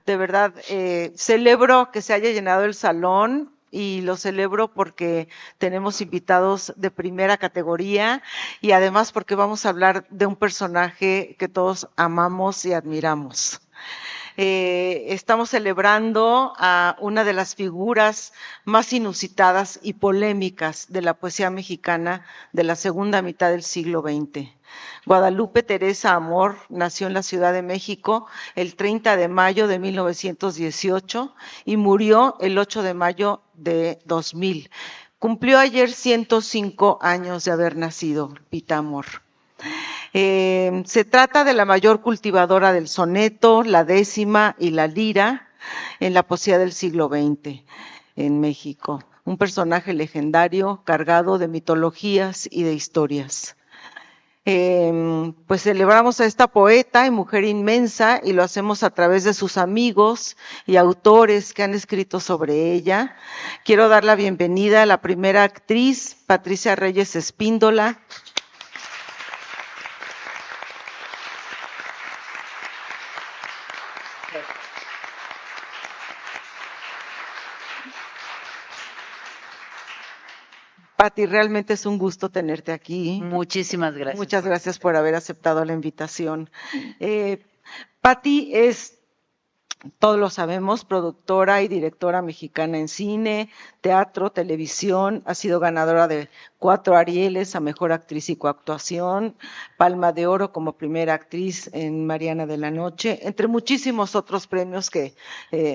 De verdad, celebro que se haya llenado el salón y lo celebro porque tenemos invitados de primera categoría y además porque vamos a hablar de un personaje que todos amamos y admiramos. Estamos celebrando a una de las figuras más inusitadas y polémicas de la poesía mexicana de la segunda mitad del siglo XX. Guadalupe Teresa Amor nació en la Ciudad de México el 30 de mayo de 1918 y murió el 8 de mayo de 2000. Cumplió ayer 105 años de haber nacido Pita Amor. Se trata de la mayor cultivadora del soneto, la décima y la lira en la poesía del siglo XX en México. Un personaje legendario cargado de mitologías y de historias. Pues celebramos a esta poeta y mujer inmensa y lo hacemos a través de sus amigos y autores que han escrito sobre ella. Quiero dar la bienvenida a la primera actriz, Patricia Reyes Espíndola. Pati, realmente es un gusto tenerte aquí. Muchísimas gracias. Muchas gracias por haber aceptado la invitación. Pati es, todos lo sabemos, productora y directora mexicana en cine, teatro, televisión. Ha sido ganadora de 4 Arieles a Mejor Actriz y Coactuación, Palma de Oro como primera actriz en Mariana de la Noche, entre muchísimos otros premios que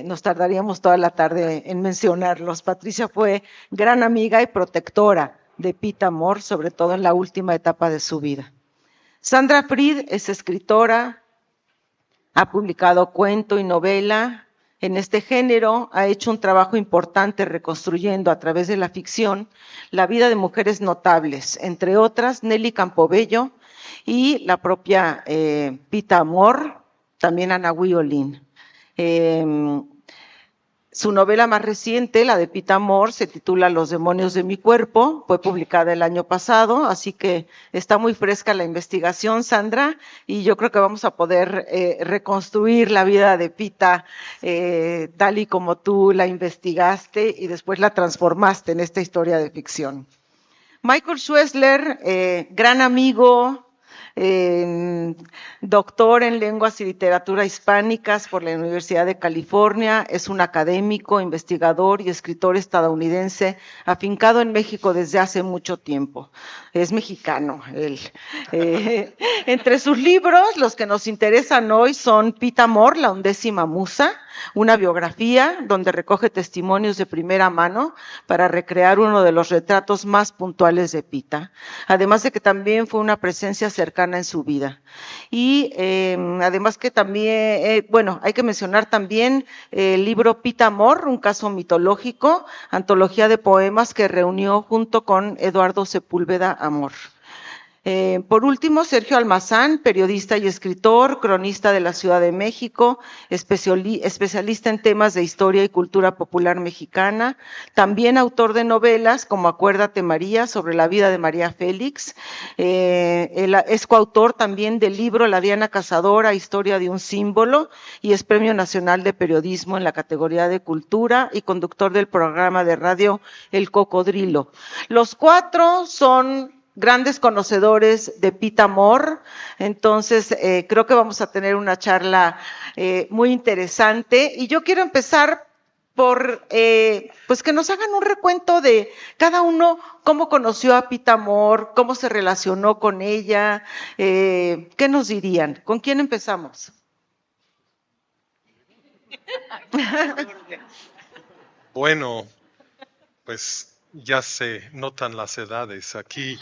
nos tardaríamos toda la tarde en mencionarlos. Patricia fue gran amiga y protectora de Pita Amor, sobre todo en la última etapa de su vida. Sandra Fried es escritora, ha publicado cuento y novela en este género, ha hecho un trabajo importante reconstruyendo a través de la ficción la vida de mujeres notables, entre otras Nelly Campobello y la propia Pita Amor, también Anahui Olin. Su novela más reciente, la de Pita Amor, se titula Los demonios de mi cuerpo, fue publicada el año pasado, así que está muy fresca la investigación, Sandra, y yo creo que vamos a poder reconstruir la vida de Pita tal y como tú la investigaste y después la transformaste en esta historia de ficción. Michael Schwessler, gran amigo, doctor en lenguas y literatura hispánicas por la Universidad de California, es un académico, investigador y escritor estadounidense afincado en México desde hace mucho tiempo. Es mexicano él. Entre sus libros, los que nos interesan hoy son Pita Amor, la 11ª musa, una biografía donde recoge testimonios de primera mano para recrear uno de los retratos más puntuales de Pita, además de que también fue una presencia cercana en su vida. Y además que también, bueno, hay que mencionar también el libro Pita Amor, un caso mitológico, antología de poemas que reunió junto con Eduardo Sepúlveda Amor. Por último, Sergio Almazán, periodista y escritor, cronista de la Ciudad de México, especialista en temas de historia y cultura popular mexicana, también autor de novelas como Acuérdate María, sobre la vida de María Félix, es coautor también del libro La Diana Cazadora, Historia de un símbolo, y es Premio Nacional de Periodismo en la categoría de Cultura y conductor del programa de radio El Cocodrilo. Los 4 son grandes conocedores de Pita Amor, entonces creo que vamos a tener una charla muy interesante y yo quiero empezar por pues que nos hagan un recuento de cada uno cómo conoció a Pita Amor, cómo se relacionó con ella, ¿qué nos dirían? ¿Con quién empezamos? Bueno, pues ya se notan las edades aquí.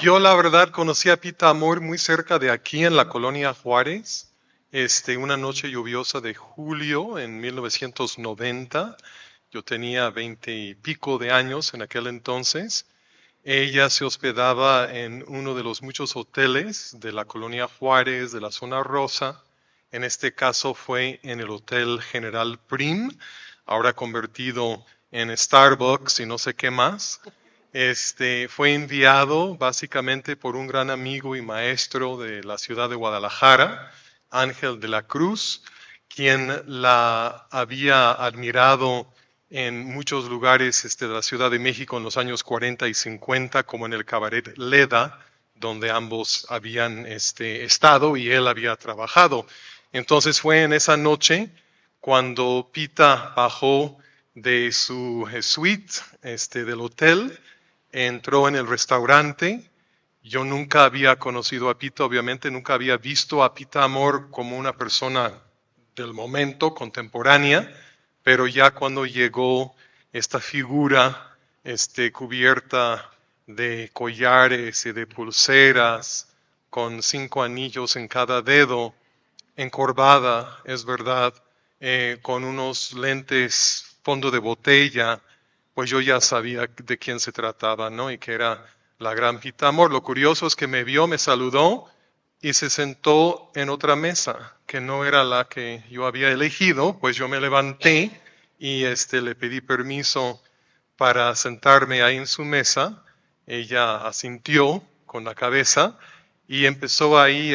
Yo la verdad conocí a Pita Amor muy cerca de aquí en la colonia Juárez, una noche lluviosa de julio en 1990. Yo tenía 20 y pico de años en aquel entonces. Ella se hospedaba en uno de los muchos hoteles de la colonia Juárez, de la zona rosa. En este caso fue en el Hotel General Prim, ahora convertido en Starbucks y no sé qué más. Fue enviado básicamente por un gran amigo y maestro de la ciudad de Guadalajara, Ángel de la Cruz, quien la había admirado en muchos lugares de la Ciudad de México en los años 40 y 50, como en el cabaret Leda, donde ambos habían estado y él había trabajado. Entonces fue en esa noche cuando Pita bajó de su suite del hotel, entró en el restaurante. Yo nunca había conocido a Pita, obviamente, nunca había visto a Pita Amor como una persona del momento, contemporánea, pero ya cuando llegó esta figura cubierta de collares y de pulseras, con 5 anillos en cada dedo, encorvada, es verdad, con unos lentes fondo de botella, pues yo ya sabía de quién se trataba, ¿no? Y que era la gran Pita Amor. Lo curioso es que me vio, me saludó y se sentó en otra mesa, que no era la que yo había elegido, pues yo me levanté y le pedí permiso para sentarme ahí en su mesa. Ella asintió con la cabeza y empezó ahí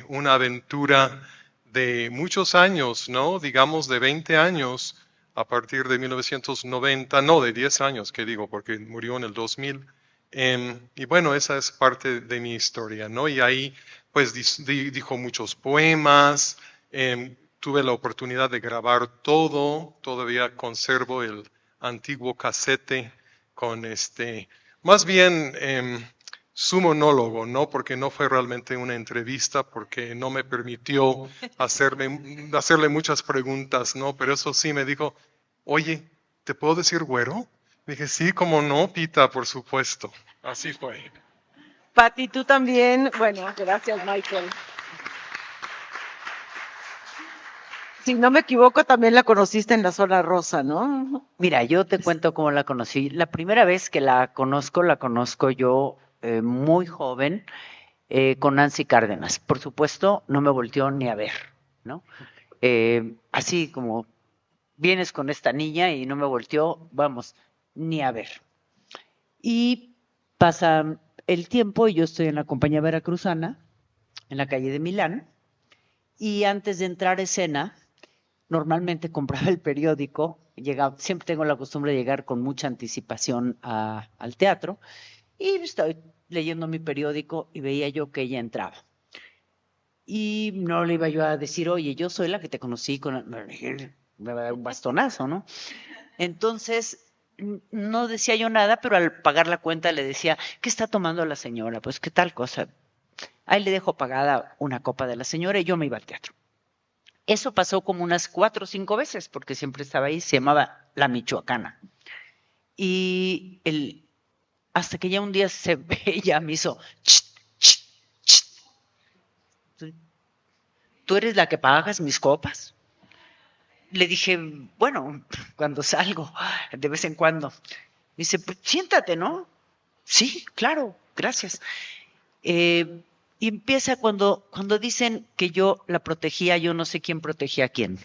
una aventura de muchos años, ¿no? Digamos de 20 años a partir de 1990, no, de 10 años, que digo, porque murió en el 2000. Y bueno, esa es parte de mi historia, ¿no? Y ahí pues dijo muchos poemas, tuve la oportunidad de grabar todo, todavía conservo el antiguo casete con más bien su monólogo, ¿no? Porque no fue realmente una entrevista, porque no me permitió hacerle muchas preguntas, ¿no? Pero eso sí me dijo, oye, ¿te puedo decir güero? Dije, sí, como no, Pita, por supuesto. Así fue. Pati, tú también. Bueno, gracias, Michael. Si no me equivoco, también la conociste en La Zona Rosa, ¿no? Mira, yo te cuento cómo la conocí. La primera vez que la conozco yo muy joven, con Nancy Cárdenas. Por supuesto, no me volteó ni a ver, ¿no? Así como vienes con esta niña y no me volteó, vamos, ni a ver. Y pasa el tiempo y yo estoy en la compañía veracruzana, en la calle de Milán, y antes de entrar a escena, normalmente compraba el periódico, siempre tengo la costumbre de llegar con mucha anticipación al teatro, y estoy leyendo mi periódico y veía yo que ella entraba. Y no le iba yo a decir, oye, yo soy la que te conocí me va a dar un bastonazo, ¿no? Entonces, no decía yo nada, pero al pagar la cuenta le decía, ¿qué está tomando la señora? Pues, ¿qué tal cosa? Ahí le dejo pagada una copa de la señora y yo me iba al teatro. Eso pasó como unas 4 o 5 veces, porque siempre estaba ahí, se llamaba La Michoacana. Y hasta que ya un día ella me hizo, ch, ch, ch. ¿Tú eres la que pagas mis copas? Le dije, bueno, cuando salgo, de vez en cuando. Dice, pues siéntate, ¿no? Sí, claro, gracias. Y empieza cuando dicen que yo la protegía, yo no sé quién protegía a quién.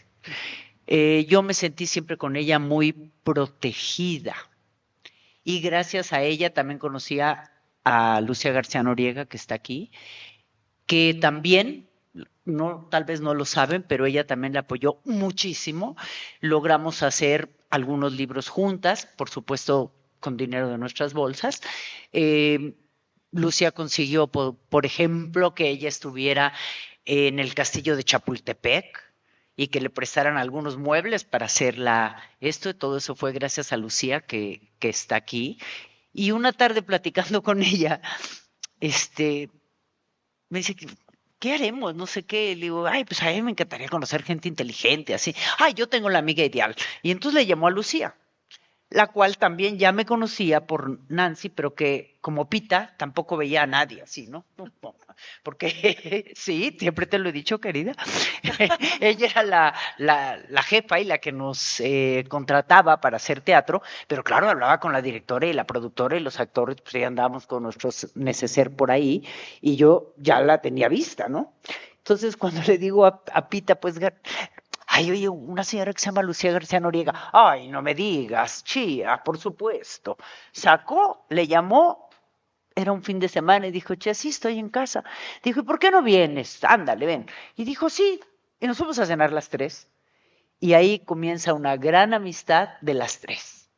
Yo me sentí siempre con ella muy protegida. Y gracias a ella también conocía a Lucía García Noriega, que está aquí, que también, tal vez no lo saben, pero ella también le apoyó muchísimo. Logramos hacer algunos libros juntas, por supuesto con dinero de nuestras bolsas. Lucía consiguió, por ejemplo, que ella estuviera en el castillo de Chapultepec y que le prestaran algunos muebles para hacerla esto, y todo eso fue gracias a Lucía, que está aquí. Y una tarde platicando con ella, me dice, ¿qué haremos? No sé qué. Le digo, ay, pues a mí me encantaría conocer gente inteligente, así. Ay, yo tengo la amiga ideal. Y entonces le llamó a Lucía, la cual también ya me conocía por Nancy, pero que como Pita tampoco veía a nadie así, ¿no? Porque sí, siempre te lo he dicho, querida. Ella era la jefa y la que nos contrataba para hacer teatro, pero claro, hablaba con la directora y la productora y los actores, pues ya andábamos con nuestros neceser por ahí y yo ya la tenía vista, ¿no? Entonces, cuando le digo a Pita, pues, ay, oye, una señora que se llama Lucía García Noriega, ay, no me digas, chía, por supuesto. Sacó, le llamó, era un fin de semana y dijo, che, sí, estoy en casa. Dijo, ¿y por qué no vienes? Ándale, ven. Y dijo, sí, Y nos fuimos a cenar las tres. Y ahí comienza una gran amistad de las tres,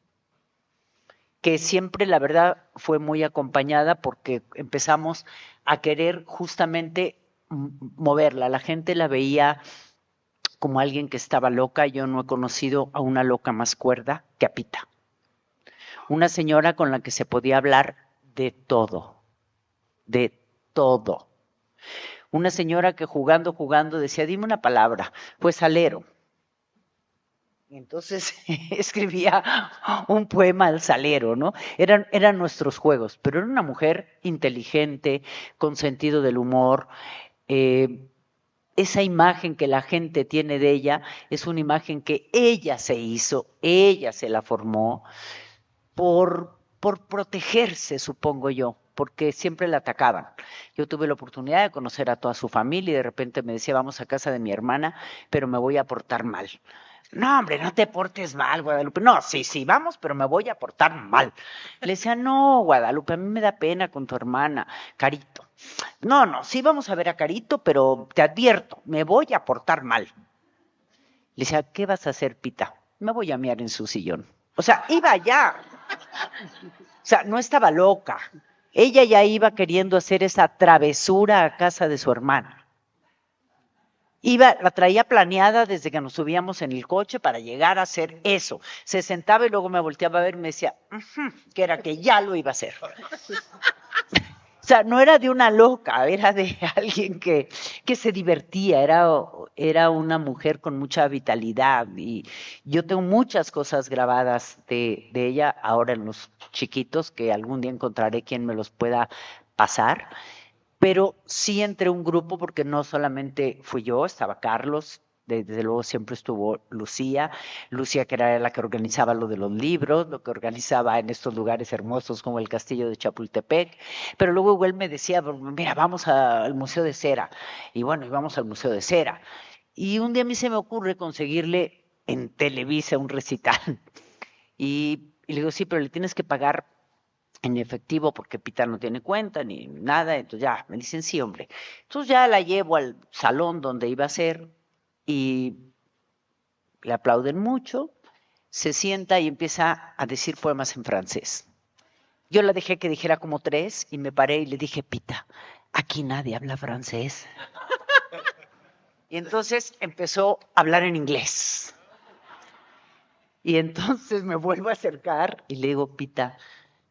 que siempre, la verdad, fue muy acompañada porque empezamos a querer justamente moverla. La gente la veía como alguien que estaba loca. Yo no he conocido a una loca más cuerda que a Pita. Una señora con la que se podía hablar de todo, de todo. Una señora que jugando decía, dime una palabra, pues salero. Y entonces escribía un poema al salero, ¿no? Eran nuestros juegos, pero era una mujer inteligente, con sentido del humor. Esa imagen que la gente tiene de ella es una imagen que ella se hizo, ella se la formó por protegerse, supongo yo, porque siempre la atacaban. Yo tuve la oportunidad de conocer a toda su familia y de repente me decía, vamos a casa de mi hermana, pero me voy a portar mal. No, hombre, no te portes mal, Guadalupe. No, sí, vamos, pero me voy a portar mal. Le decía, no, Guadalupe, a mí me da pena con tu hermana, Carito. No, sí vamos a ver a Carito, pero te advierto, me voy a portar mal. Le decía, ¿qué vas a hacer, Pita? Me voy a mear en su sillón. O sea, iba allá. O sea, no estaba loca. Ella ya iba queriendo hacer esa travesura a casa de su hermana. La traía planeada desde que nos subíamos en el coche para llegar a hacer eso. Se sentaba y luego me volteaba a ver y me decía, que era que ya lo iba a hacer. O sea, no era de una loca, era de alguien que se divertía, era una mujer con mucha vitalidad. Y yo tengo muchas cosas grabadas de ella, ahora en los chiquitos, que algún día encontraré quien me los pueda pasar. Pero sí entre un grupo, porque no solamente fui yo, estaba Carlos, desde luego siempre estuvo Lucía, que era la que organizaba lo de los libros, lo que organizaba en estos lugares hermosos como el Castillo de Chapultepec, pero luego él me decía, mira, vamos al Museo de Cera, y bueno, íbamos al Museo de Cera, y un día a mí se me ocurre conseguirle en Televisa un recital, y le digo, sí, pero le tienes que pagar en efectivo porque Pita no tiene cuenta ni nada, entonces ya, me dicen sí, hombre. Entonces ya la llevo al salón donde iba a ser y le aplauden mucho, se sienta y empieza a decir poemas en francés. Yo la dejé que dijera como 3 y me paré y le dije, Pita, aquí nadie habla francés. Y entonces empezó a hablar en inglés. Y entonces me vuelvo a acercar y le digo, Pita,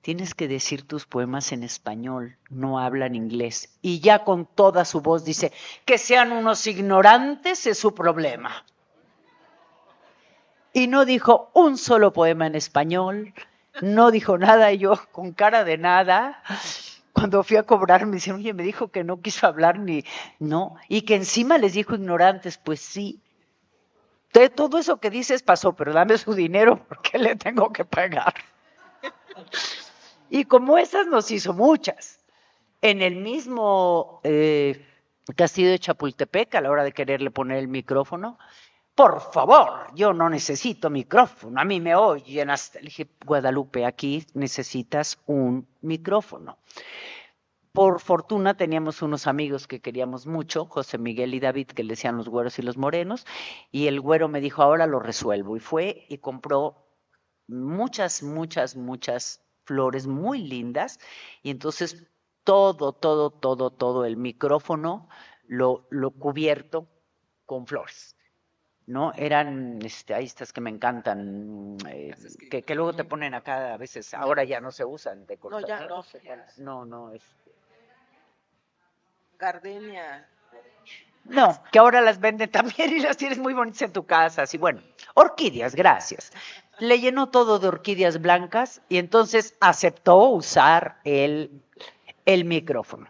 tienes que decir tus poemas en español, no hablan inglés. Y ya con toda su voz dice, que sean unos ignorantes es su problema. Y no dijo un solo poema en español, no dijo nada, y yo con cara de nada, cuando fui a cobrar me dicen, oye, me dijo que no quiso hablar no, y que encima les dijo ignorantes, pues sí. De todo eso que dices pasó, pero dame su dinero porque le tengo que pagar. Y como esas nos hizo muchas. En el mismo Castillo de Chapultepec, a la hora de quererle poner el micrófono, por favor, yo no necesito micrófono, a mí me oyen hasta... Le dije, Guadalupe, aquí necesitas un micrófono. Por fortuna teníamos unos amigos que queríamos mucho, José Miguel y David, que le decían los güeros y los morenos, y el güero me dijo, ahora lo resuelvo. Y fue y compró muchas flores muy lindas, y entonces todo el micrófono lo cubierto con flores, ¿no? Eran ahí estas que me encantan, que luego te ponen acá a veces, ahora ya no se usan de cortar. No, ya no. No, Gardenia. No, que ahora las venden también y las tienes muy bonitas en tu casa. Así, bueno, orquídeas, gracias. Le llenó todo de orquídeas blancas y entonces aceptó usar el micrófono.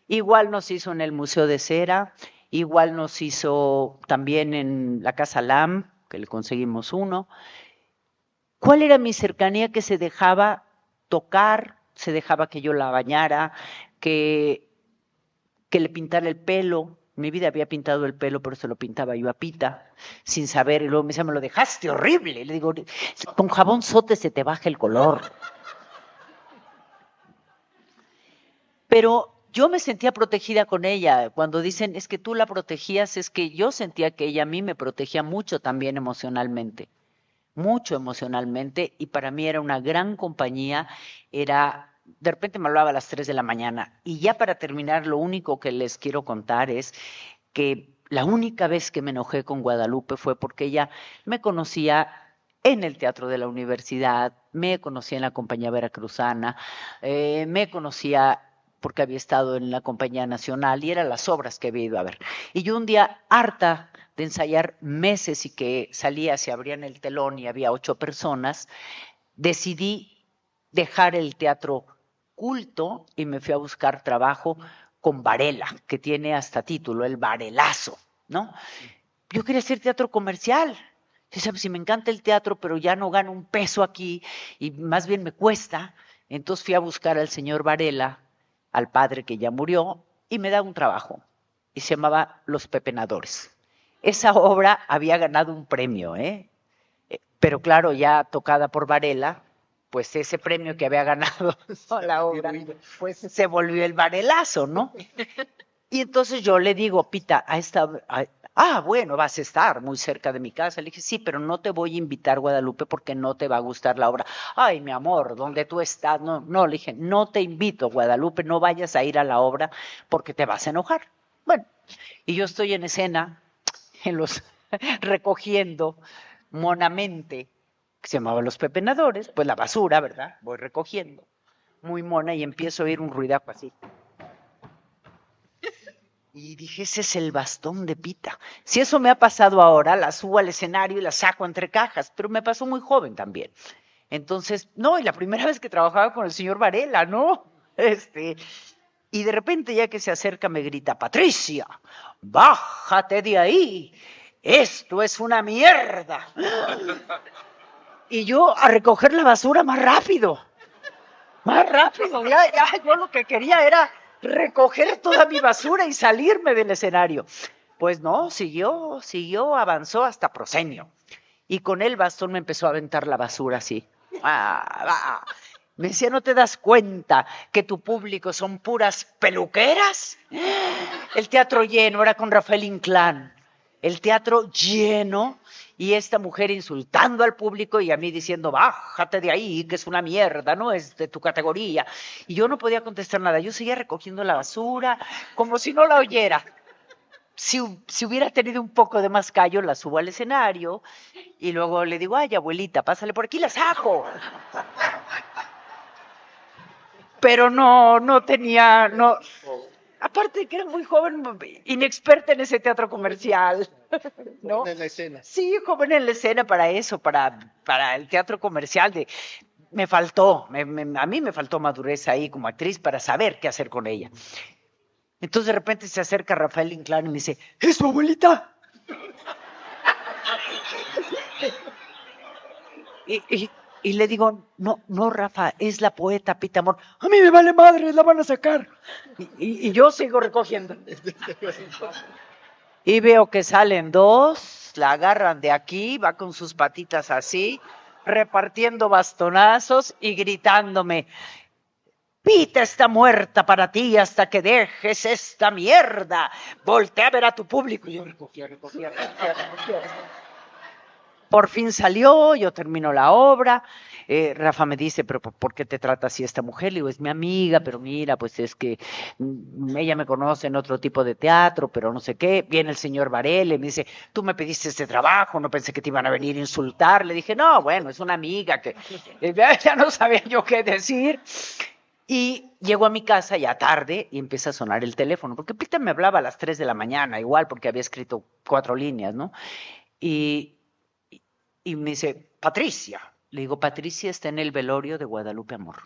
Igual nos hizo en el Museo de Cera, igual nos hizo también en la Casa Lam, que le conseguimos uno. ¿Cuál era mi cercanía? Que se dejaba tocar, se dejaba que yo la bañara, que le pintara el pelo. Mi vida había pintado el pelo, pero se lo pintaba yo a Pita, sin saber, y luego me decía, me lo dejaste horrible. Le digo, con jabón sote se te baja el color. Pero yo me sentía protegida con ella. Cuando dicen es que tú la protegías, es que yo sentía que ella a mí me protegía mucho también emocionalmente, mucho emocionalmente, y para mí era una gran compañía. De repente me hablaba a las 3 de la mañana, y ya para terminar, lo único que les quiero contar es que la única vez que me enojé con Guadalupe fue porque ella me conocía en el teatro de la universidad, me conocía en la compañía veracruzana, me conocía porque había estado en la compañía nacional y eran las obras que había ido a ver. Y yo un día, harta de ensayar meses y que salía, se abrían el telón y había 8 personas, decidí dejar el teatro culto y me fui a buscar trabajo con Varela, que tiene hasta título, el Varelazo, ¿no? Yo quería hacer teatro comercial. Yo sabes, si me encanta el teatro, pero ya no gano un peso aquí y más bien me cuesta. Entonces fui a buscar al señor Varela, al padre que ya murió, y me da un trabajo. Y se llamaba Los Pepenadores. Esa obra había ganado un premio, pero claro, ya tocada por Varela, pues ese premio que había ganado la obra, pues se volvió el Varelazo, ¿no? Y entonces yo le digo, Pita, bueno, vas a estar muy cerca de mi casa. Le dije, sí, pero no te voy a invitar, Guadalupe, porque no te va a gustar la obra. Ay, mi amor, ¿dónde tú estás? No, le dije, no te invito, Guadalupe, no vayas a ir a la obra porque te vas a enojar. Bueno, y yo estoy en escena, recogiendo monamente, que se llamaban Los Pepenadores, pues la basura, ¿verdad? Voy recogiendo, muy mona, y empiezo a oír un ruidajo así. Y dije, ese es el bastón de Pita. Si eso me ha pasado ahora, la subo al escenario y la saco entre cajas, pero me pasó muy joven también. Entonces, no, y la primera vez que trabajaba con el señor Varela, ¿no? Y de repente, ya que se acerca, me grita, Patricia, bájate de ahí, esto es una mierda. Y yo a recoger la basura más rápido, ya, yo lo que quería era recoger toda mi basura y salirme del escenario. Pues no, siguió, avanzó hasta Proscenio. Y con el bastón me empezó a aventar la basura así. Me decía, ¿no te das cuenta que tu público son puras peluqueras? El teatro lleno, era con Rafael Inclán. El teatro lleno y esta mujer insultando al público y a mí diciendo, bájate de ahí, que es una mierda, no es de tu categoría. Y yo no podía contestar nada, yo seguía recogiendo la basura como si no la oyera. Si hubiera tenido un poco de más callo, la subo al escenario y luego le digo, ay, abuelita, pásale por aquí, la saco. Pero no tenía, aparte de que era muy joven, inexperta en ese teatro comercial, ¿no? Joven en la escena. Sí, joven en la escena para eso, para el teatro comercial. Me faltó, a mí me faltó madurez ahí como actriz para saber qué hacer con ella. Entonces de repente se acerca Rafael Inclán y me dice, ¿es tu abuelita? Y le digo, no, Rafa, es la poeta Pita Amor. A mí me vale madre, la van a sacar. Y yo sigo recogiendo. Y veo que salen 2, la agarran de aquí, va con sus patitas así, repartiendo bastonazos y gritándome, Pita está muerta para ti hasta que dejes esta mierda. Voltea a ver a tu público. Y yo recogía. Por fin salió, yo termino la obra. Rafa me dice, pero ¿por qué te trata así esta mujer? Le digo, es mi amiga, pero mira, pues es que ella me conoce en otro tipo de teatro, pero no sé qué. Viene el señor Varela y me dice, tú me pediste este trabajo, no pensé que te iban a venir a insultar. Le dije, no, bueno, es una amiga que ya no sabía yo qué decir. Y llego a mi casa ya tarde y empieza a sonar el teléfono, porque Pita me hablaba a las 3 de la mañana, igual porque había escrito 4 líneas, ¿no? Y me dice, Patricia. Le digo, Patricia está en el velorio de Guadalupe Amor.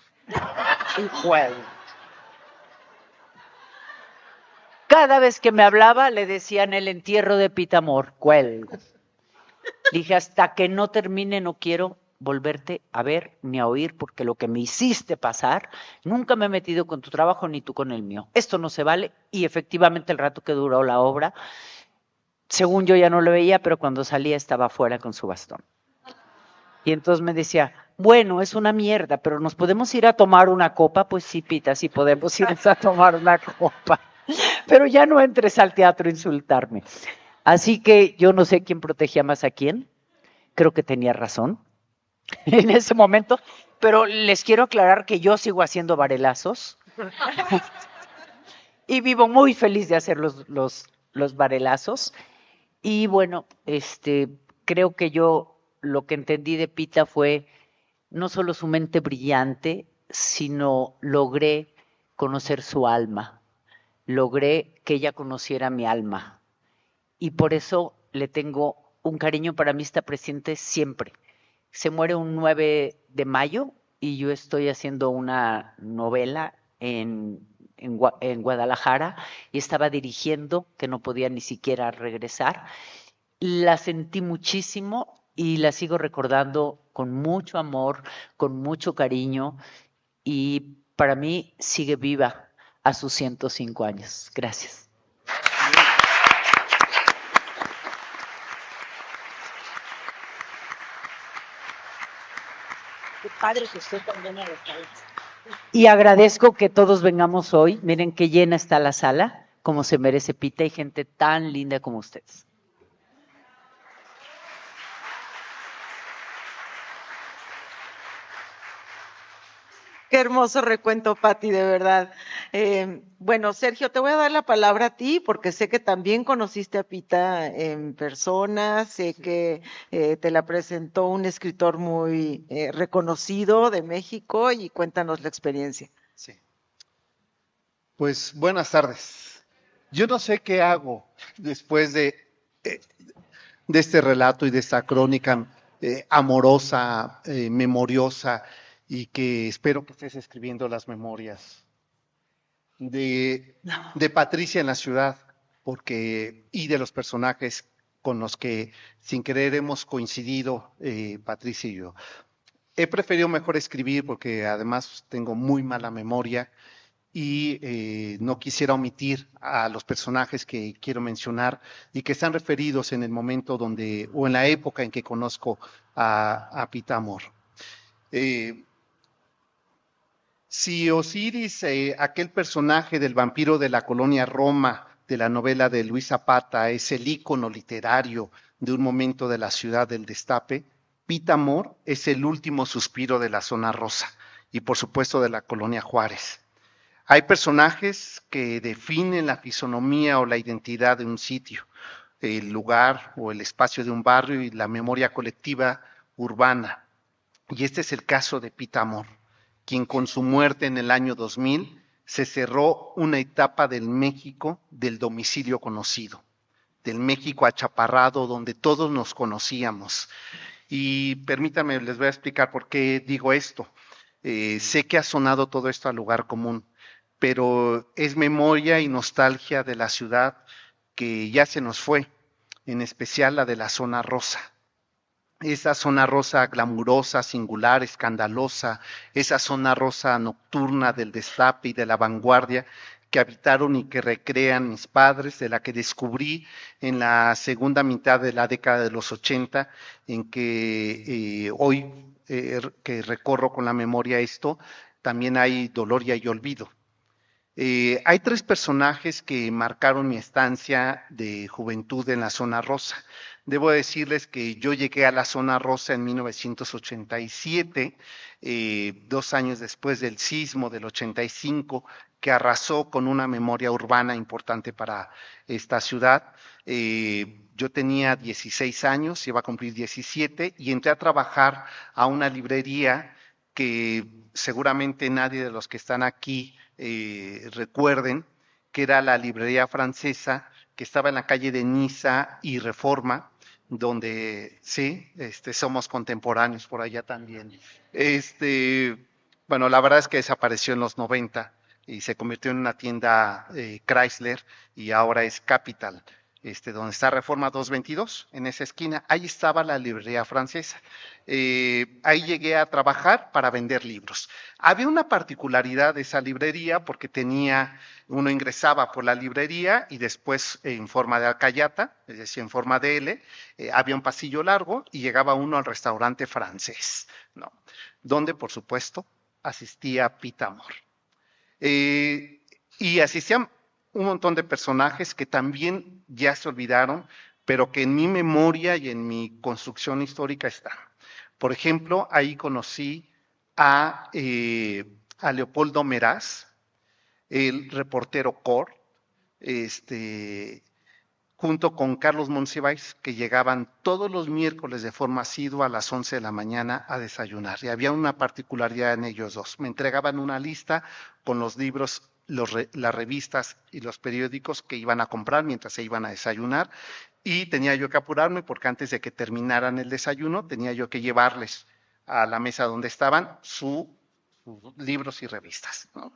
Y cuelgo. Cada vez que me hablaba le decían el entierro de Pita Amor, cuelgo. Dije, hasta que no termine no quiero volverte a ver ni a oír, porque lo que me hiciste pasar, nunca me he metido con tu trabajo ni tú con el mío. Esto no se vale. Y efectivamente el rato que duró la obra, según yo ya no lo veía, pero cuando salía estaba fuera con su bastón. Y entonces me decía, bueno, es una mierda, pero ¿nos podemos ir a tomar una copa? Pues sí, Pita, sí podemos ir a tomar una copa. Pero ya no entres al teatro a insultarme. Así que yo no sé quién protegía más a quién. Creo que tenía razón en ese momento. Pero les quiero aclarar que yo sigo haciendo varelazos y vivo muy feliz de hacer los varelazos. Y bueno, creo que yo lo que entendí de Pita fue no solo su mente brillante, sino logré conocer su alma, logré que ella conociera mi alma. Y por eso le tengo un cariño. Para mí está presente siempre. Se muere un 9 de mayo y yo estoy haciendo una novela en Guadalajara y estaba dirigiendo, que no podía ni siquiera regresar. La sentí muchísimo y la sigo recordando con mucho amor, con mucho cariño, y para mí sigue viva a sus 105 años. Gracias. Qué padre que usted también a los países. Y agradezco que todos vengamos hoy. Miren qué llena está la sala, como se merece Pita, y gente tan linda como ustedes. Qué hermoso recuento, Pati, de verdad. Bueno, Sergio, te voy a dar la palabra a ti porque sé que también conociste a Pita en persona, sé que te la presentó un escritor muy reconocido de México y cuéntanos la experiencia. Sí. Pues buenas tardes. Yo no sé qué hago después de este relato y de esta crónica amorosa, memoriosa, y que espero que estés escribiendo las memorias de Patricia en la ciudad, y de los personajes con los que sin querer hemos coincidido, Patricia y yo. He preferido mejor escribir porque además tengo muy mala memoria y no quisiera omitir a los personajes que quiero mencionar y que están referidos en el momento donde, o en la época en que conozco a Pita Amor. Si Osiris, aquel personaje del vampiro de la colonia Roma, de la novela de Luis Zapata, es el ícono literario de un momento de la ciudad del destape, Pita Amor es el último suspiro de la zona rosa y por supuesto de la colonia Juárez. Hay personajes que definen la fisonomía o la identidad de un sitio, el lugar o el espacio de un barrio y la memoria colectiva urbana. Y este es el caso de Pita Amor, quien con su muerte en el año 2000 se cerró una etapa del México del domicilio conocido, del México achaparrado donde todos nos conocíamos. Y permítanme, les voy a explicar por qué digo esto. Sé que ha sonado todo esto al lugar común, pero es memoria y nostalgia de la ciudad que ya se nos fue, en especial la de la zona rosa. Esa zona rosa glamurosa, singular, escandalosa, esa zona rosa nocturna del destape y de la vanguardia que habitaron y que recrean mis padres, de la que descubrí en la segunda mitad de la década de los 80, en que hoy que recorro con la memoria esto, también hay dolor y hay olvido. Hay tres personajes que marcaron mi estancia de juventud en la zona rosa. Debo decirles que yo llegué a la zona rosa en 1987, 2 años después del sismo del 85, que arrasó con una memoria urbana importante para esta ciudad. Yo tenía 16 años, iba a cumplir 17, y entré a trabajar a una librería que seguramente nadie de los que están aquí recuerden, que era la librería francesa que estaba en la calle de Niza y Reforma, donde sí, somos contemporáneos por allá también. Bueno, la verdad es que desapareció en los 90 y se convirtió en una tienda Chrysler y ahora es Capital. donde está Reforma 222, en esa esquina, ahí estaba la librería francesa. Ahí llegué a trabajar para vender libros. Había una particularidad de esa librería porque uno ingresaba por la librería y después en forma de alcayata, es decir, en forma de L, había un pasillo largo y llegaba uno al restaurante francés, ¿no? Donde, por supuesto, asistía Pita Amor. Y asistían un montón de personajes que también ya se olvidaron, pero que en mi memoria y en mi construcción histórica están. Por ejemplo, ahí conocí a Leopoldo Meraz, el reportero COR, junto con Carlos Monsiváis, que llegaban todos los miércoles de forma asidua a las 11 de la mañana a desayunar. Y había una particularidad en ellos dos. Me entregaban una lista con los libros, las revistas y los periódicos que iban a comprar mientras se iban a desayunar. Y tenía yo que apurarme porque antes de que terminaran el desayuno, tenía yo que llevarles a la mesa donde estaban sus libros y revistas, ¿no?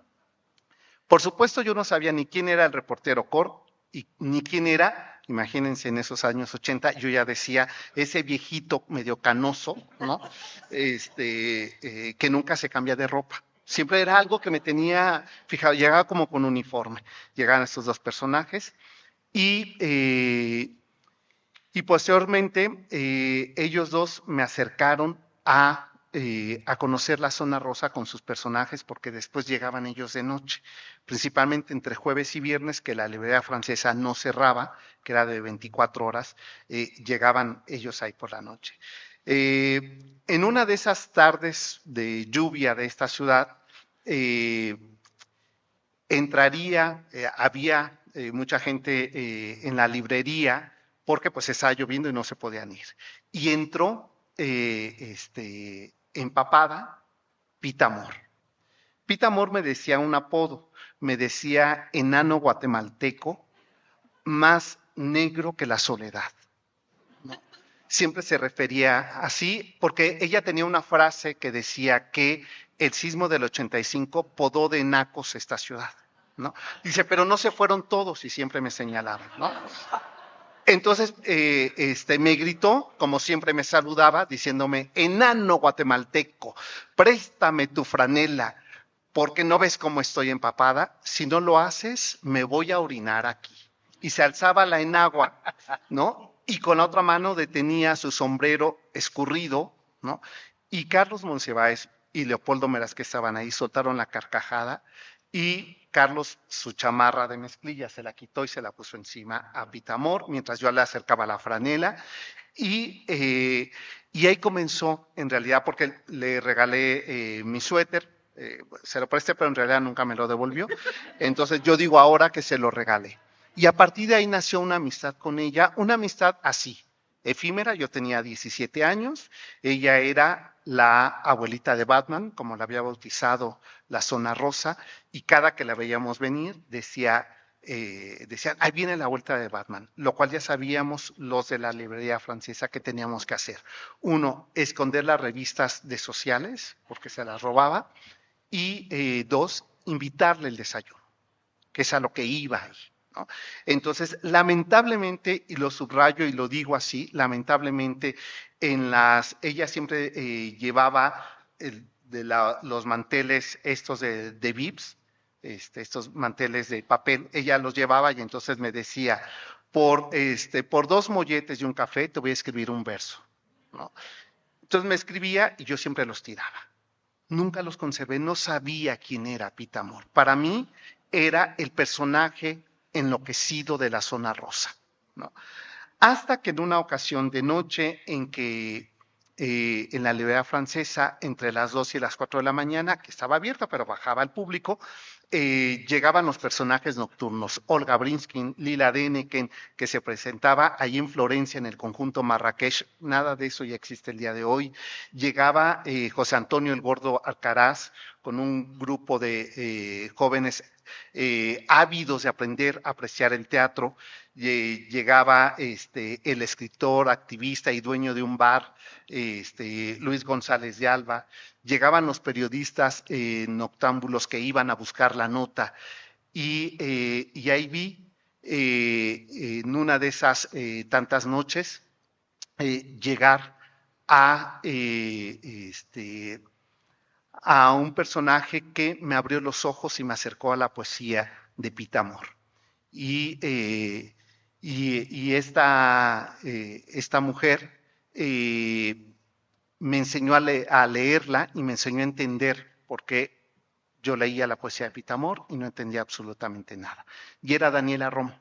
Por supuesto, yo no sabía ni quién era el reportero COR y ni quién era, imagínense en esos años 80, yo ya decía, ese viejito medio canoso, ¿no? Que nunca se cambia de ropa. Siempre era algo que me tenía fijado, llegaba como con uniforme. Llegaban estos dos personajes y posteriormente ellos dos me acercaron a conocer la zona rosa con sus personajes porque después llegaban ellos de noche, principalmente entre jueves y viernes que la librería francesa no cerraba, que era de 24 horas, llegaban ellos ahí por la noche. En una de esas tardes de lluvia de esta ciudad, había mucha gente en la librería porque pues estaba lloviendo y no se podían ir. Y entró empapada Pita Amor. Pita Amor me decía un apodo, me decía enano guatemalteco, más negro que la soledad, ¿no? Siempre se refería así porque ella tenía una frase que decía que el sismo del 85 podó de nacos esta ciudad, ¿no? Dice, pero no se fueron todos y siempre me señalaban, ¿no? Entonces, me gritó, como siempre me saludaba, diciéndome, enano guatemalteco, préstame tu franela, porque no ves cómo estoy empapada. Si no lo haces, me voy a orinar aquí. Y se alzaba la enagua, ¿no? Y con la otra mano detenía su sombrero escurrido, ¿no? Y Carlos Monsiváis y Leopoldo Meraz, que estaban ahí, soltaron la carcajada y Carlos su chamarra de mezclilla se la quitó y se la puso encima a Pita Amor mientras yo le acercaba la franela y ahí comenzó en realidad porque le regalé mi suéter, se lo presté pero en realidad nunca me lo devolvió, entonces yo digo ahora que se lo regalé y a partir de ahí nació una amistad con ella, una amistad así, efímera. Yo tenía 17 años, ella era la abuelita de Batman, como la había bautizado la zona rosa, y cada que la veíamos venir decían, ahí viene la vuelta de Batman, lo cual ya sabíamos los de la librería francesa que teníamos que hacer. Uno, esconder las revistas de sociales, porque se las robaba, y dos, invitarle el desayuno, que es a lo que iba ahí, ¿no? Entonces, lamentablemente, y lo subrayo y lo digo así, lamentablemente, ella siempre llevaba los manteles estos de Vips, estos manteles de papel, ella los llevaba y entonces me decía, por 2 molletes y un café te voy a escribir un verso, ¿no? Entonces me escribía y yo siempre los tiraba. Nunca los conservé, no sabía quién era Pita Amor. Para mí era el personaje enloquecido de la zona rosa, ¿no? Hasta que en una ocasión de noche en que en la librería francesa, entre las 2 y las 4 de la mañana, que estaba abierta pero bajaba al público, llegaban los personajes nocturnos, Olga Brinskin, Lila Deneken, que se presentaba ahí en Florencia, en el conjunto Marrakech, nada de eso ya existe el día de hoy. Llegaba José Antonio el Gordo Alcaraz, con un grupo de jóvenes ávidos de aprender a apreciar el teatro. Llegaba el escritor, activista y dueño de un bar, Luis González de Alba. Llegaban los periodistas noctámbulos que iban a buscar la nota y ahí vi en una de esas tantas noches, llegar a, a un personaje que me abrió los ojos y me acercó a la poesía de Pita Amor. Y esta mujer me enseñó a leerla y me enseñó a entender por qué yo leía la poesía de Pita Amor y no entendía absolutamente nada. Y era Daniela Romo.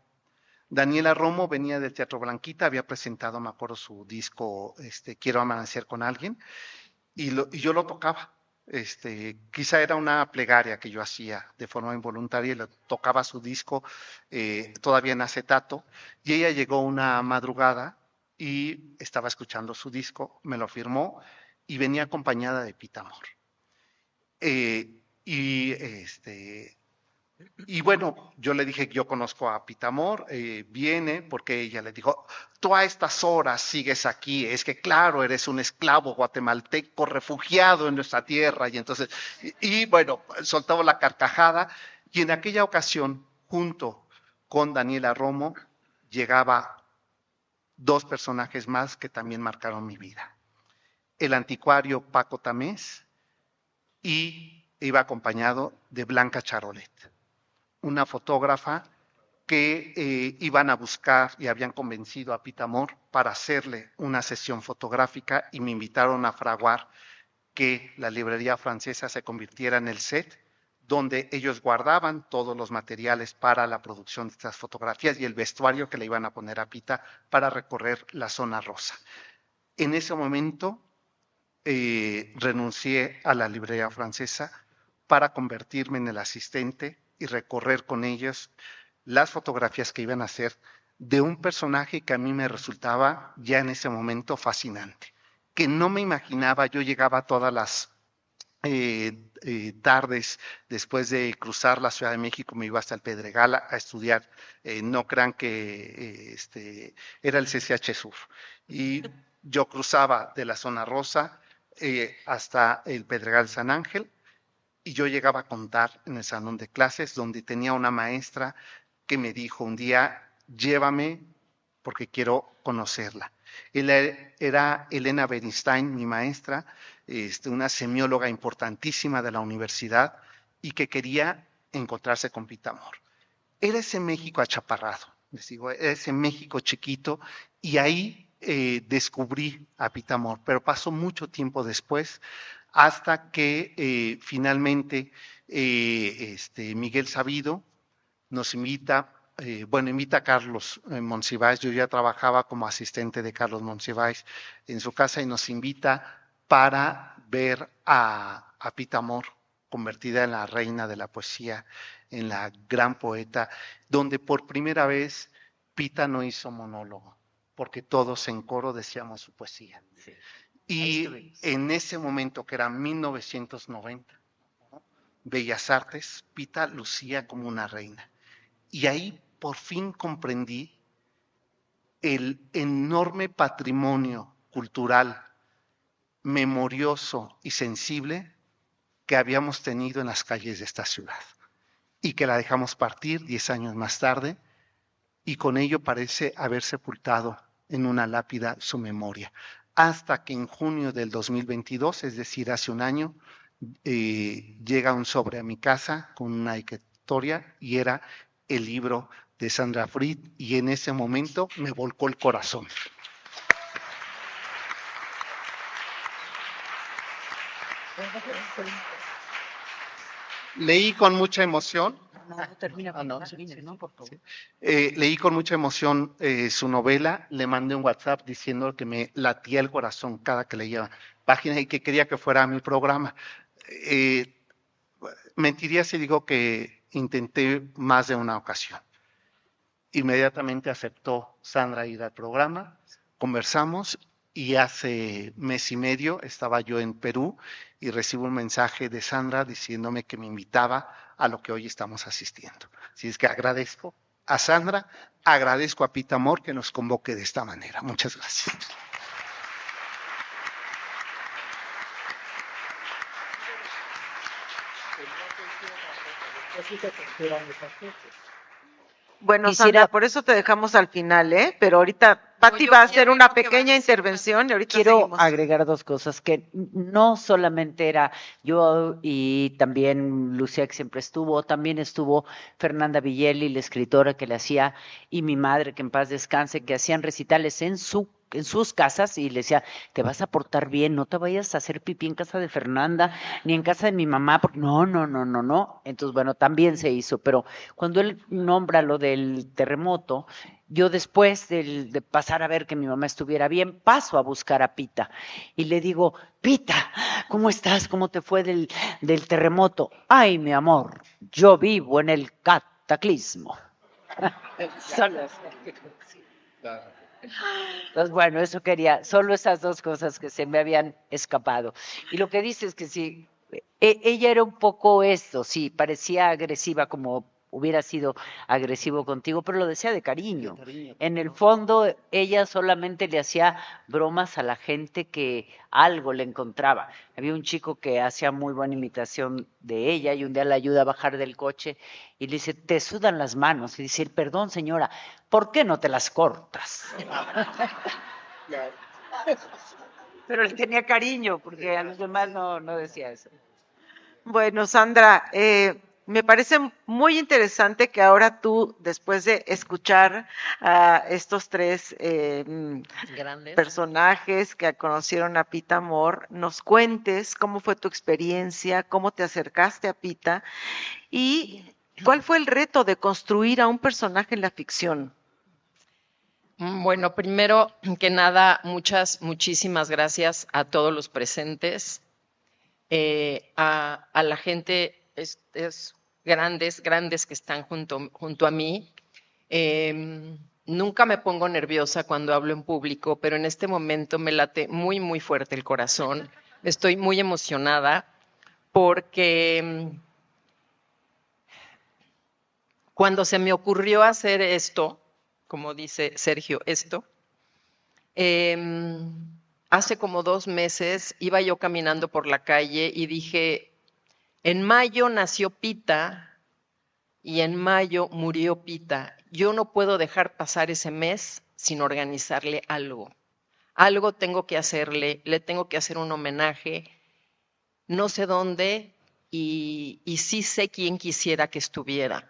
Daniela Romo venía del Teatro Blanquita, había presentado, me acuerdo, su disco Quiero amanecer con alguien, y yo lo tocaba. Quizá era una plegaria que yo hacía de forma involuntaria y le tocaba su disco todavía en acetato, y ella llegó una madrugada y estaba escuchando su disco, me lo firmó y venía acompañada de Pita Amor. Y bueno, yo le dije que yo conozco a Pita Amor, viene porque ella le dijo, tú a estas horas sigues aquí, es que claro, eres un esclavo guatemalteco refugiado en nuestra tierra. Y entonces, bueno, soltaba la carcajada y en aquella ocasión, junto con Daniela Romo, llegaba dos personajes más que también marcaron mi vida. El anticuario Paco Tamés y iba acompañado de Blanca Charolet, una fotógrafa que iban a buscar y habían convencido a Pita Amor para hacerle una sesión fotográfica y me invitaron a fraguar que la librería francesa se convirtiera en el set donde ellos guardaban todos los materiales para la producción de estas fotografías y el vestuario que le iban a poner a Pita para recorrer la zona rosa. En ese momento renuncié a la librería francesa para convertirme en el asistente y recorrer con ellos las fotografías que iban a hacer de un personaje que a mí me resultaba ya en ese momento fascinante, que no me imaginaba. Yo llegaba todas las tardes después de cruzar la Ciudad de México, me iba hasta el Pedregal a estudiar. No crean que era el CCH Sur. Y yo cruzaba de la zona rosa hasta el Pedregal San Ángel, y yo llegaba a contar en el salón de clases donde tenía una maestra que me dijo un día, llévame porque quiero conocerla. Era Elena Bernstein, mi maestra, una semióloga importantísima de la universidad y que quería encontrarse con Pita Amor. Era ese México achaparrado, les digo, era ese México chiquito, y ahí descubrí a Pita Amor, pero pasó mucho tiempo después hasta que finalmente Miguel Sabido nos invita, invita a Carlos Monsiváis. Yo ya trabajaba como asistente de Carlos Monsiváis en su casa y nos invita para ver a Pita Amor convertida en la reina de la poesía, en la gran poeta, donde por primera vez Pita no hizo monólogo, porque todos en coro decíamos su poesía. Sí. Y en ese momento, que era 1990, ¿no?, Bellas Artes, Pita lucía como una reina. Y ahí por fin comprendí el enorme patrimonio cultural, memorioso y sensible que habíamos tenido en las calles de esta ciudad, y que la dejamos partir 10 años más tarde, y con ello parece haber sepultado en una lápida su memoria. Hasta que en junio del 2022, es decir, hace un año, llega un sobre a mi casa con una dedicatoria y era el libro de Sandra Fried, y en ese momento me volcó el corazón. Leí con mucha emoción. Leí con mucha emoción su novela. Le mandé un WhatsApp diciendo que me latía el corazón cada que leía páginas y que quería que fuera mi programa. Mentiría si digo que intenté más de una ocasión. Inmediatamente aceptó Sandra ir al programa, conversamos, y hace mes y medio estaba yo en Perú y recibo un mensaje de Sandra diciéndome que me invitaba a lo que hoy estamos asistiendo. Así es que agradezco a Sandra, agradezco a Pita Amor que nos convoque de esta manera. Muchas gracias. Bueno, Quisiera- Sandra, por eso te dejamos al final, ¿eh? Pero ahorita Pati yo va a ya hacer veo una que pequeña van a decir intervención y ahorita Quiero seguimos. agregar dos cosas, que no solamente era yo y también Lucía, que siempre estuvo, también estuvo Fernanda Villeli, la escritora que le hacía, y mi madre, que en paz descanse, que hacían recitales en sus casas, y le decía, te vas a portar bien, no te vayas a hacer pipí en casa de Fernanda, ni en casa de mi mamá, porque no, no, no, no, no. Entonces, bueno, también se hizo, pero cuando él nombra lo del terremoto, yo después de pasar a ver que mi mamá estuviera bien, paso a buscar a Pita y le digo, Pita, ¿cómo estás? ¿Cómo te fue del terremoto? Ay, mi amor, yo vivo en el cataclismo. Son las- Entonces, bueno, eso quería, solo esas dos cosas que se me habían escapado. Y lo que dice es que sí, ella era un poco esto, sí, parecía agresiva como hubiera sido agresivo contigo, pero lo decía de cariño. En el fondo, ella solamente le hacía bromas a la gente que algo le encontraba. Había un chico que hacía muy buena imitación de ella y un día la ayuda a bajar del coche y le dice, te sudan las manos. Y dice, perdón señora, ¿por qué no te las cortas? Pero le tenía cariño, porque a los demás no decía eso. Bueno, Sandra, me parece muy interesante que ahora tú, después de escuchar a estos tres Grandes. personajes que conocieron a Pita Amor, nos cuentes cómo fue tu experiencia, cómo te acercaste a Pita y cuál fue el reto de construir a un personaje en la ficción. Bueno, primero que nada, muchísimas gracias a todos los presentes, a la gente grandes que están junto a mí. Nunca me pongo nerviosa cuando hablo en público, pero en este momento me late muy, muy fuerte el corazón. Estoy muy emocionada porque cuando se me ocurrió hacer esto, como dice Sergio, hace como 2 meses iba yo caminando por la calle y dije, en mayo nació Pita y en mayo murió Pita. Yo no puedo dejar pasar ese mes sin organizarle algo. Algo tengo que hacerle, le tengo que hacer un homenaje, no sé dónde y sí sé quién quisiera que estuviera.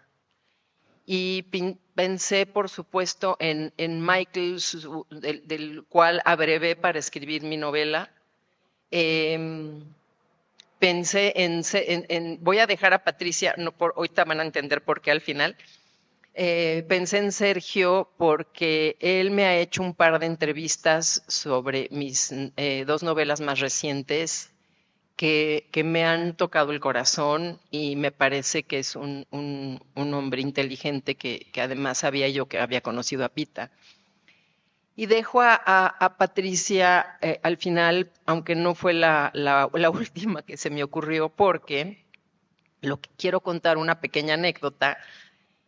Y pensé, por supuesto, en Michael, del cual abrevé para escribir mi novela. Pensé voy a dejar a Patricia, ahorita van a entender por qué al final. Pensé en Sergio porque él me ha hecho un par de entrevistas sobre mis 2 novelas más recientes que me han tocado el corazón y me parece que es un hombre inteligente que además sabía yo que había conocido a Pita. Y dejo a Patricia al final, aunque no fue la última que se me ocurrió, porque quiero contar una pequeña anécdota,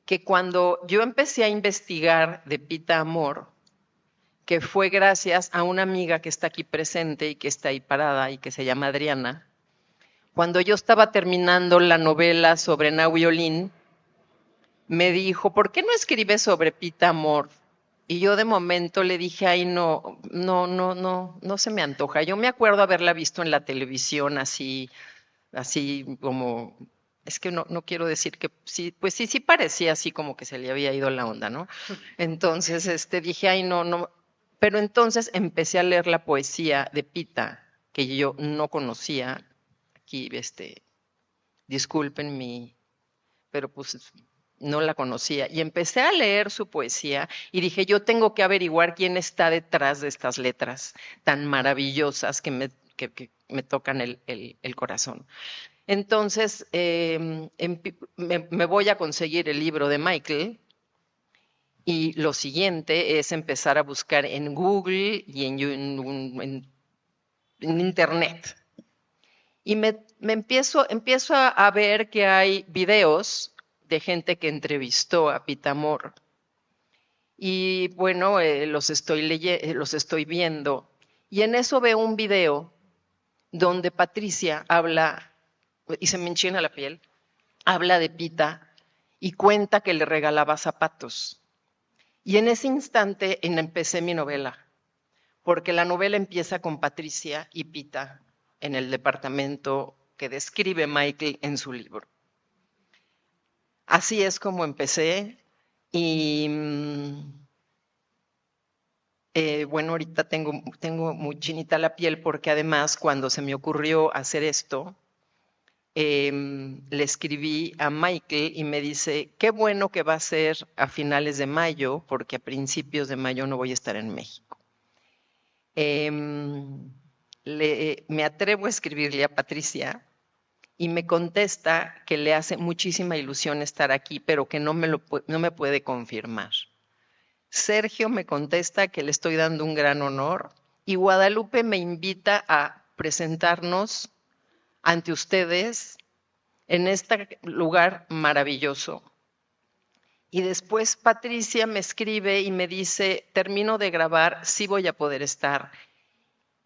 que cuando yo empecé a investigar de Pita Amor, que fue gracias a una amiga que está aquí presente y que está ahí parada y que se llama Adriana, cuando yo estaba terminando la novela sobre Nahui Olin, me dijo, ¿por qué no escribes sobre Pita Amor? Y yo de momento le dije, ay, no se me antoja. Yo me acuerdo haberla visto en la televisión así como, es que no quiero decir que sí, pues sí parecía así como que se le había ido la onda, ¿no? Entonces dije, ay, no. Pero entonces empecé a leer la poesía de Pita, que yo no conocía. Aquí, disculpen pero pues no la conocía. Y empecé a leer su poesía y dije, yo tengo que averiguar quién está detrás de estas letras tan maravillosas que me tocan el corazón. Entonces, me voy a conseguir el libro de Michael y lo siguiente es empezar a buscar en Google y en Internet. Y me empiezo a ver que hay videos de gente que entrevistó a Pita Amor. Y bueno, los estoy viendo. Y en eso veo un video donde Patricia habla, y se me enchina la piel, habla de Pita y cuenta que le regalaba zapatos. Y en ese instante empecé mi novela, porque la novela empieza con Patricia y Pita en el departamento que describe Michael en su libro. Así es como empecé y bueno, ahorita tengo muy chinita la piel porque además cuando se me ocurrió hacer esto, le escribí a Michael y me dice, qué bueno que va a ser a finales de mayo, porque a principios de mayo no voy a estar en México. Me atrevo a escribirle a Patricia y me contesta que le hace muchísima ilusión estar aquí, pero que no me puede confirmar. Sergio me contesta que le estoy dando un gran honor y Guadalupe me invita a presentarnos ante ustedes en este lugar maravilloso. Y después Patricia me escribe y me dice, termino de grabar, sí voy a poder estar.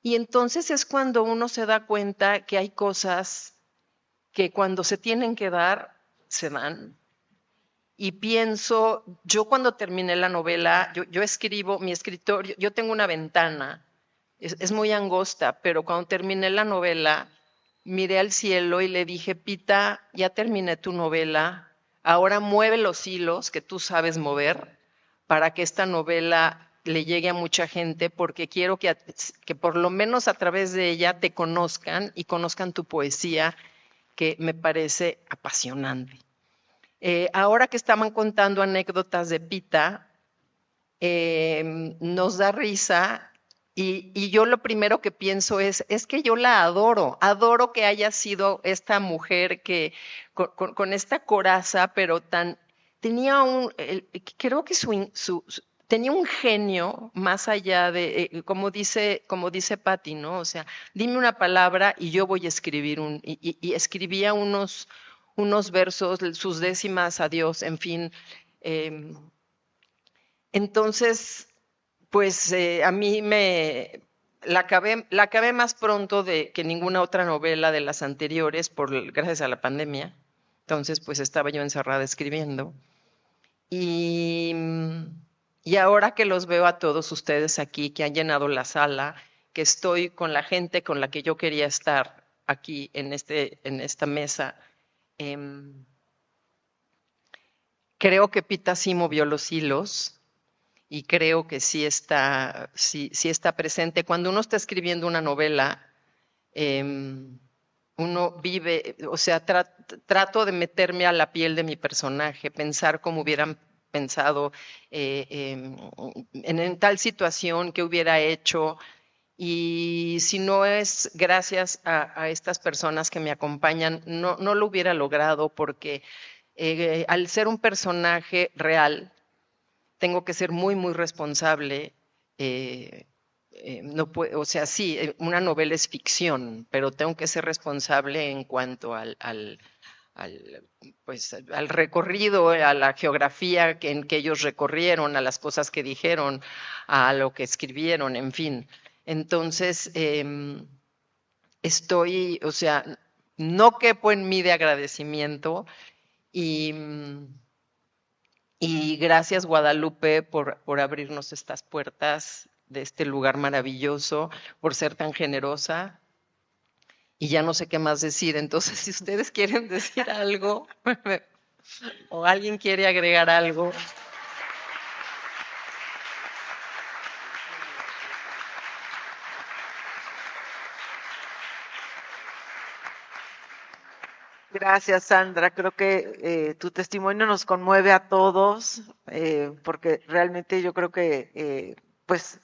Y entonces es cuando uno se da cuenta que hay cosas que cuando se tienen que dar, se dan. Y pienso, yo cuando terminé la novela, yo escribo, mi escritorio, yo tengo una ventana, es muy angosta, pero cuando terminé la novela, miré al cielo y le dije, Pita, ya terminé tu novela, ahora mueve los hilos que tú sabes mover para que esta novela le llegue a mucha gente, porque quiero que por lo menos a través de ella te conozcan y conozcan tu poesía, que me parece apasionante. Ahora que estaban contando anécdotas de Pita, nos da risa y yo lo primero que pienso es que yo la adoro que haya sido esta mujer que con esta coraza, pero tenía creo que tenía un genio más allá de, como dice Patti, ¿no? O sea, dime una palabra y yo voy a escribir y escribía unos versos, sus décimas a Dios, en fin. Entonces, pues a mí la acabé más pronto que ninguna otra novela de las anteriores, gracias a la pandemia. Entonces, pues estaba yo encerrada escribiendo. Y ahora que los veo a todos ustedes aquí, que han llenado la sala, que estoy con la gente con la que yo quería estar aquí en esta mesa, creo que Pita sí movió los hilos y creo que sí está presente. Cuando uno está escribiendo una novela, uno vive, o sea, trato de meterme a la piel de mi personaje, pensar cómo hubieran pensado en tal situación, qué hubiera hecho. Y si no es gracias a estas personas que me acompañan, no lo hubiera logrado, porque al ser un personaje real, tengo que ser muy, muy responsable. No puedo, o sea, sí, una novela es ficción, pero tengo que ser responsable en cuanto al recorrido, a la geografía en que ellos recorrieron, a las cosas que dijeron, a lo que escribieron, en fin. Entonces, o sea, no quepo en mí de agradecimiento y gracias, Guadalupe, por abrirnos estas puertas de este lugar maravilloso, por ser tan generosa. Y ya no sé qué más decir. Entonces, si ustedes quieren decir algo o alguien quiere agregar algo. Gracias, Sandra. Creo que tu testimonio nos conmueve a todos, porque realmente yo creo que, pues,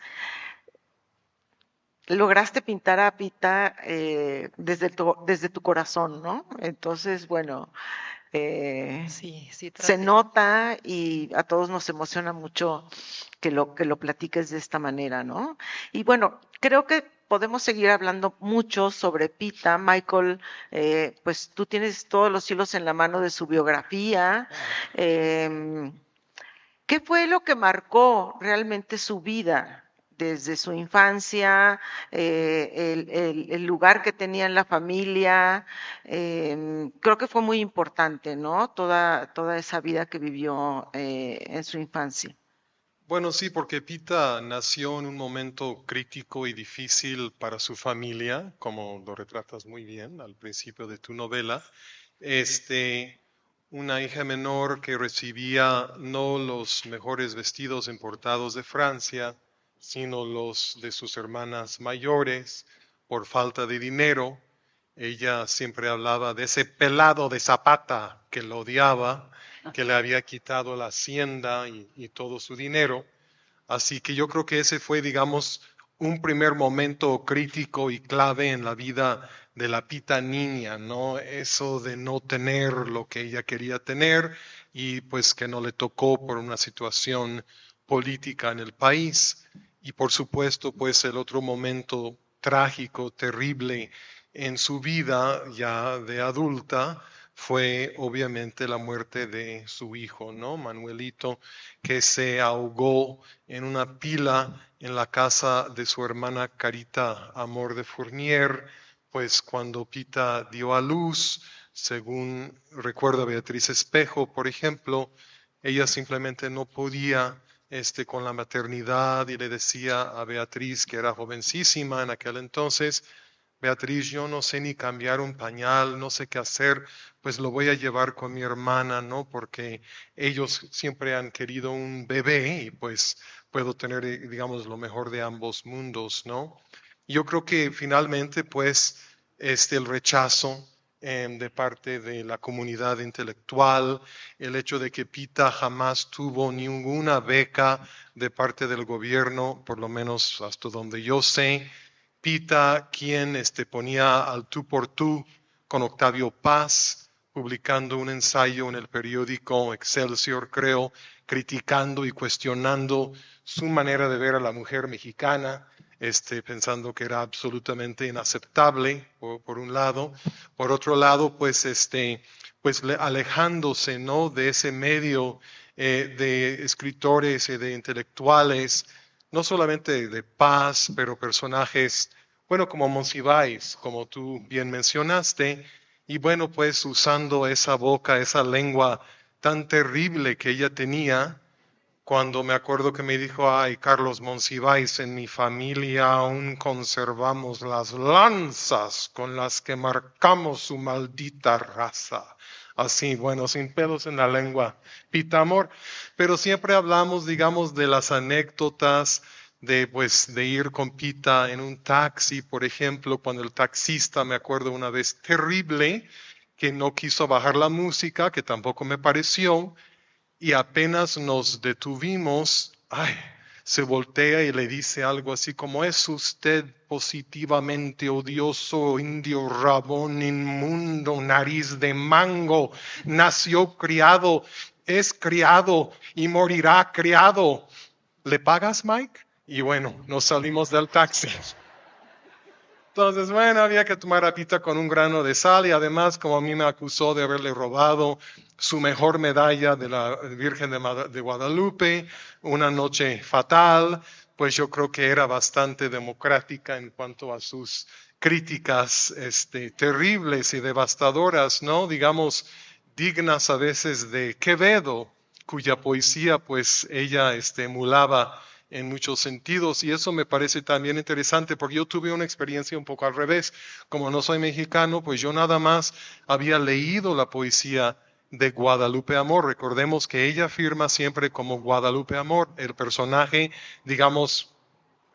lograste pintar a Pita desde tu corazón, ¿no? Entonces, bueno, Sí, se nota y a todos nos emociona mucho que lo platiques de esta manera, ¿no? Y bueno, creo que podemos seguir hablando mucho sobre Pita. Michael, pues tú tienes todos los hilos en la mano de su biografía. ¿Qué fue lo que marcó realmente su vida? desde su infancia, el lugar que tenía en la familia. Creo que fue muy importante, ¿no? Toda esa vida que vivió en su infancia. Bueno, sí, porque Pita nació en un momento crítico y difícil para su familia, como lo retratas muy bien al principio de tu novela. Una hija menor que recibía no los mejores vestidos importados de Francia, sino los de sus hermanas mayores, por falta de dinero. Ella siempre hablaba de ese pelado de Zapata que lo odiaba, que le había quitado la hacienda y todo su dinero. Así que yo creo que ese fue, digamos, un primer momento crítico y clave en la vida de la Pita niña, ¿no? Eso de no tener lo que ella quería tener y pues que no le tocó por una situación política en el país. Y por supuesto, pues el otro momento trágico, terrible en su vida ya de adulta fue obviamente la muerte de su hijo, ¿no? Manuelito, que se ahogó en una pila en la casa de su hermana Carita Amor de Fournier, pues cuando Pita dio a luz, según recuerda Beatriz Espejo, por ejemplo, ella simplemente no podía con la maternidad y le decía a Beatriz, que era jovencísima en aquel entonces, Beatriz, yo no sé ni cambiar un pañal, no sé qué hacer, pues lo voy a llevar con mi hermana, ¿no? Porque ellos siempre han querido un bebé y pues puedo tener, digamos, lo mejor de ambos mundos, ¿no? Yo creo que finalmente, pues, el rechazo de parte de la comunidad intelectual, el hecho de que Pita jamás tuvo ninguna beca de parte del gobierno, por lo menos hasta donde yo sé, Pita, quien ponía al tú por tú con Octavio Paz, publicando un ensayo en el periódico Excelsior, creo, criticando y cuestionando su manera de ver a la mujer mexicana, pensando que era absolutamente inaceptable, por un lado. Por otro lado, pues, alejándose, ¿no?, de ese medio de escritores y de intelectuales, no solamente de paz, pero personajes, bueno, como Monsiváis, como tú bien mencionaste, y bueno, pues usando esa boca, esa lengua tan terrible que ella tenía, cuando me acuerdo que me dijo, ay, Carlos Monsiváis, en mi familia aún conservamos las lanzas con las que marcamos su maldita raza. Así, bueno, sin pelos en la lengua, Pita Amor. Pero siempre hablamos, digamos, de las anécdotas de ir con Pita en un taxi, por ejemplo, cuando el taxista, me acuerdo una vez terrible, que no quiso bajar la música, que tampoco me pareció, y apenas nos detuvimos, ay, se voltea y le dice algo así como, es usted positivamente odioso, indio rabón, inmundo, nariz de mango, nació criado, es criado y morirá criado. ¿Le pagas, Mike? Y bueno, nos salimos del taxi. Entonces, bueno, había que tomar a Pita con un grano de sal y además, como a mí me acusó de haberle robado su mejor medalla de la Virgen de Guadalupe, una noche fatal, pues yo creo que era bastante democrática en cuanto a sus críticas terribles y devastadoras, ¿no? Digamos, dignas a veces de Quevedo, cuya poesía pues ella emulaba en muchos sentidos, y eso me parece también interesante porque yo tuve una experiencia un poco al revés. Como no soy mexicano, pues yo nada más había leído la poesía de Guadalupe Amor. Recordemos que ella firma siempre como Guadalupe Amor. El personaje, digamos,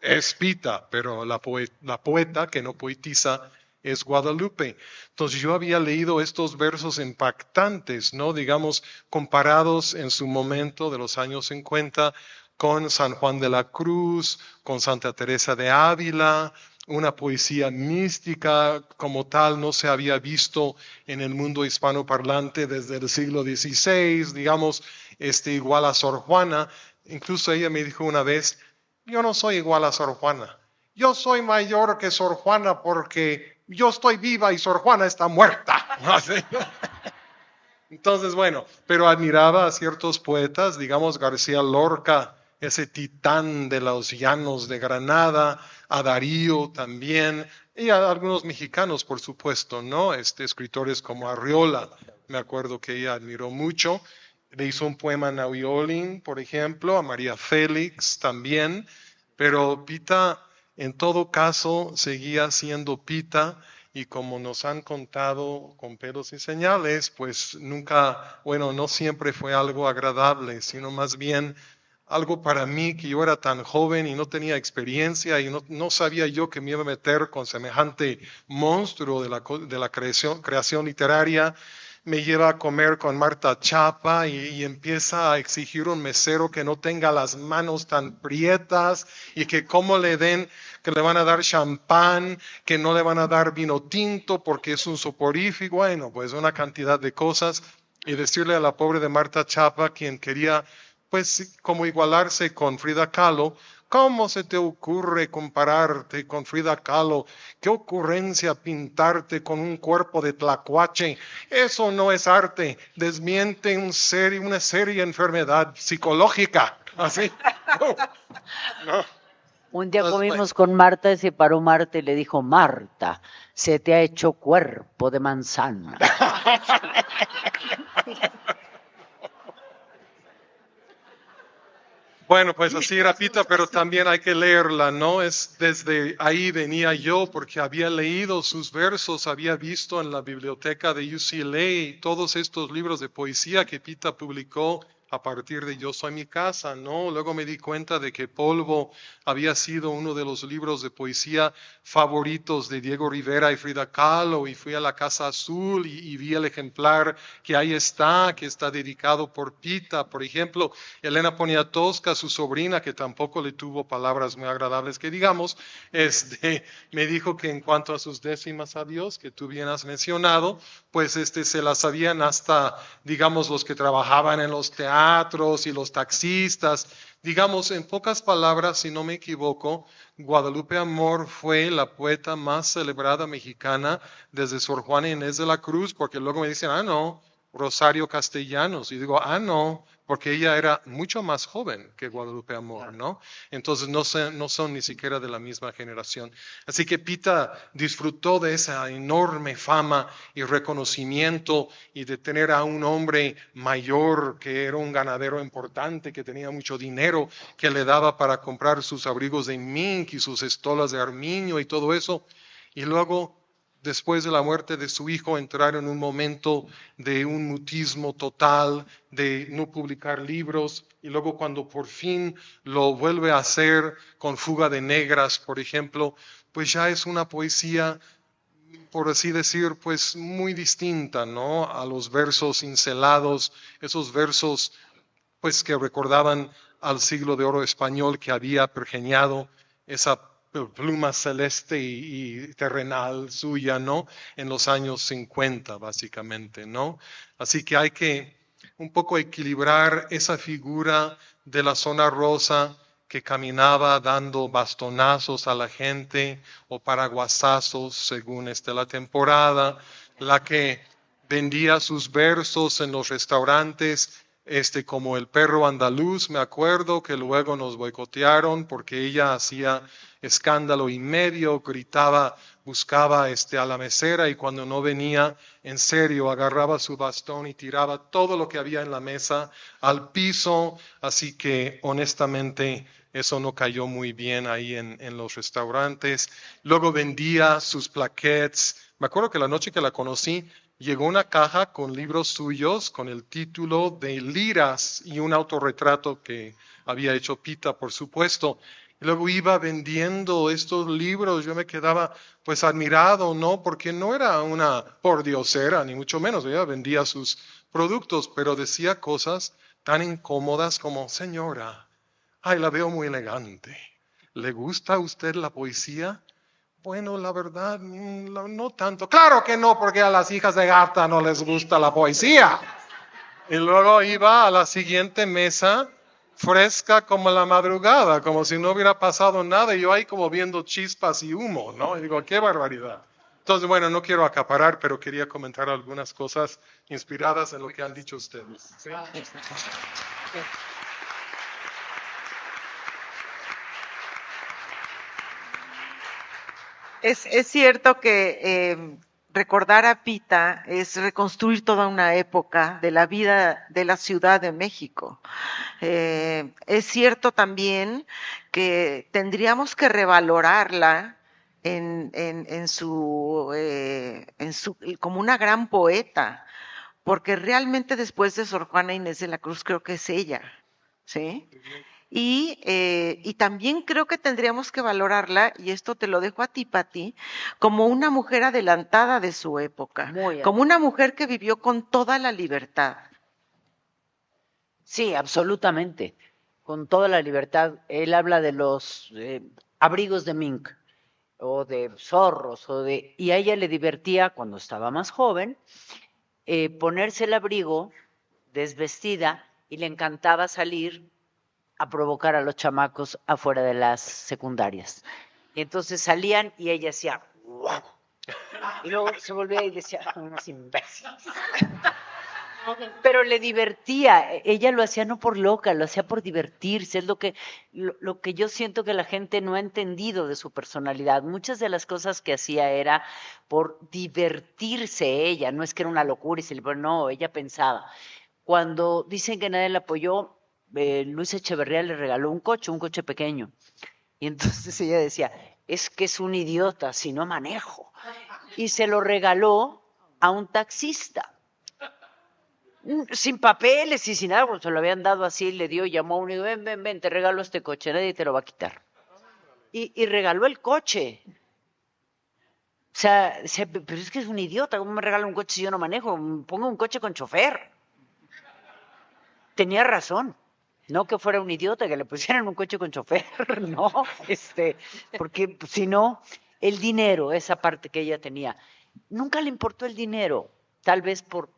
es Pita, pero la poeta que no poetiza es Guadalupe. Entonces yo había leído estos versos impactantes, ¿no? Digamos, comparados en su momento de los años 50 con San Juan de la Cruz, con Santa Teresa de Ávila, una poesía mística como tal no se había visto en el mundo hispanoparlante desde el siglo XVI, digamos, igual a Sor Juana. Incluso ella me dijo una vez, yo no soy igual a Sor Juana, yo soy mayor que Sor Juana porque yo estoy viva y Sor Juana está muerta. Entonces, bueno, pero admiraba a ciertos poetas, digamos García Lorca, ese titán de los llanos de Granada, a Darío también, y a algunos mexicanos, por supuesto, ¿no? Escritores como Arriola, me acuerdo que ella admiró mucho. Le hizo un poema a Nahui Olin, por ejemplo, a María Félix también, pero Pita, en todo caso, seguía siendo Pita, y como nos han contado con pelos y señales, pues nunca, bueno, no siempre fue algo agradable, sino más bien algo para mí, que yo era tan joven y no tenía experiencia y no sabía yo que me iba a meter con semejante monstruo de la creación literaria. Me lleva a comer con Marta Chapa y empieza a exigir un mesero que no tenga las manos tan prietas y que cómo le den, que le van a dar champán, que no le van a dar vino tinto porque es un soporífico, bueno, pues una cantidad de cosas. Y decirle a la pobre de Marta Chapa, quien quería pues como igualarse con Frida Kahlo, ¿cómo se te ocurre compararte con Frida Kahlo? ¿Qué ocurrencia pintarte con un cuerpo de tlacuache? Eso no es arte, desmiente una seria enfermedad psicológica. Así. No. Un día Pues, comimos con Marta y se paró Marta y le dijo, Marta, se te ha hecho cuerpo de manzana. Bueno, pues así era Pita, pero también hay que leerla, ¿no? Desde ahí venía yo, porque había leído sus versos, había visto en la biblioteca de UCLA todos estos libros de poesía que Pita publicó a partir de Yo soy mi casa, ¿no? Luego me di cuenta de que Polvo había sido uno de los libros de poesía favoritos de Diego Rivera y Frida Kahlo, y fui a la Casa Azul y vi el ejemplar que ahí está, que está dedicado por Pita. Por ejemplo, Elena Poniatowska, su sobrina, que tampoco le tuvo palabras muy agradables que digamos, me dijo que en cuanto a sus décimas adiós, que tú bien has mencionado, pues se las sabían hasta, digamos, los que trabajaban en los teatros y los taxistas. Digamos, en pocas palabras, si no me equivoco, Guadalupe Amor fue la poeta más celebrada mexicana desde Sor Juana Inés de la Cruz, porque luego me dicen, no, Rosario Castellanos. Y digo, no, porque ella era mucho más joven que Guadalupe Amor, ¿no? Entonces no son ni siquiera de la misma generación. Así que Pita disfrutó de esa enorme fama y reconocimiento y de tener a un hombre mayor que era un ganadero importante, que tenía mucho dinero, que le daba para comprar sus abrigos de mink y sus estolas de armiño y todo eso. Y luego, después de la muerte de su hijo, entrar en un momento de un mutismo total, de no publicar libros, y luego cuando por fin lo vuelve a hacer con Fuga de Negras, por ejemplo, pues ya es una poesía, por así decir, pues muy distinta, ¿no? A los versos cincelados, esos versos pues que recordaban al siglo de oro español que había pergeñado esa pluma celeste y terrenal suya, ¿no? En los años 50, básicamente, ¿no? Así que hay que un poco equilibrar esa figura de la zona rosa que caminaba dando bastonazos a la gente o paraguasazos, según la temporada, la que vendía sus versos en los restaurantes, como el perro andaluz, me acuerdo que luego nos boicotearon porque ella hacía escándalo y medio, gritaba, buscaba a la mesera y cuando no venía, en serio, agarraba su bastón y tiraba todo lo que había en la mesa al piso, así que honestamente eso no cayó muy bien ahí en los restaurantes. Luego vendía sus plaquettes. Me acuerdo que la noche que la conocí, llegó una caja con libros suyos con el título de Liras y un autorretrato que había hecho Pita, por supuesto. Y luego iba vendiendo estos libros, yo me quedaba pues admirado, ¿no? Porque no era una pordiosera, ni mucho menos, ella vendía sus productos, pero decía cosas tan incómodas como, señora, ay, la veo muy elegante. ¿Le gusta a usted la poesía? Bueno, la verdad, no tanto. Claro que no, porque a las hijas de gata no les gusta la poesía. Y luego iba a la siguiente mesa, fresca como la madrugada, como si no hubiera pasado nada, y yo ahí como viendo chispas y humo, ¿no? Y digo, qué barbaridad. Entonces, bueno, no quiero acaparar, pero quería comentar algunas cosas inspiradas en lo que han dicho ustedes. ¿Sí? Es cierto que recordar a Pita es reconstruir toda una época de la vida de la Ciudad de México. Es cierto también que tendríamos que revalorarla como una gran poeta, porque realmente después de Sor Juana Inés de la Cruz creo que es ella, ¿sí? Y también creo que tendríamos que valorarla, y esto te lo dejo a ti, Pati, como una mujer adelantada de su época, Muy como una mujer que vivió con toda la libertad. Sí, absolutamente. Con toda la libertad. Él habla de los abrigos de mink o de zorros y a ella le divertía cuando estaba más joven ponerse el abrigo desvestida y le encantaba salir a provocar a los chamacos afuera de las secundarias. Y entonces salían y ella hacía ¡guau! Y luego se volvía y decía unos imbéciles. Pero le divertía, ella lo hacía no por loca, lo hacía por divertirse, es lo que yo siento que la gente no ha entendido de su personalidad. Muchas de las cosas que hacía era por divertirse ella, no es que era una locura y se le no, ella pensaba. Cuando dicen que nadie la apoyó, Luis Echeverría le regaló un coche pequeño. Y entonces ella decía, es que es un idiota si no manejo. Y se lo regaló a un taxista sin papeles y sin nada, pues se lo habían dado así, le dio, llamó a uno y dijo, ven, te regalo este coche, nadie te lo va a quitar. Y regaló el coche. O sea, pero es que es un idiota, ¿cómo me regala un coche si yo no manejo? Ponga un coche con chofer. Tenía razón. No que fuera un idiota, que le pusieran un coche con chofer, no, porque pues, si no, el dinero, esa parte que ella tenía, nunca le importó el dinero, tal vez por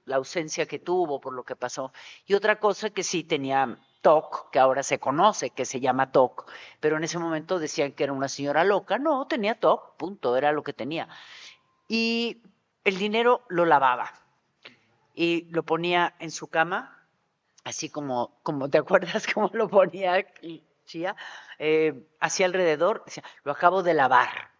la ausencia que tuvo, por lo que pasó. Y otra cosa que sí tenía TOC, que ahora se conoce, que se llama TOC, pero en ese momento decían que era una señora loca. No, tenía TOC, punto, era lo que tenía. Y el dinero lo lavaba y lo ponía en su cama, así como ¿te acuerdas cómo lo ponía Chía? Hacia alrededor, decía, lo acabo de lavar.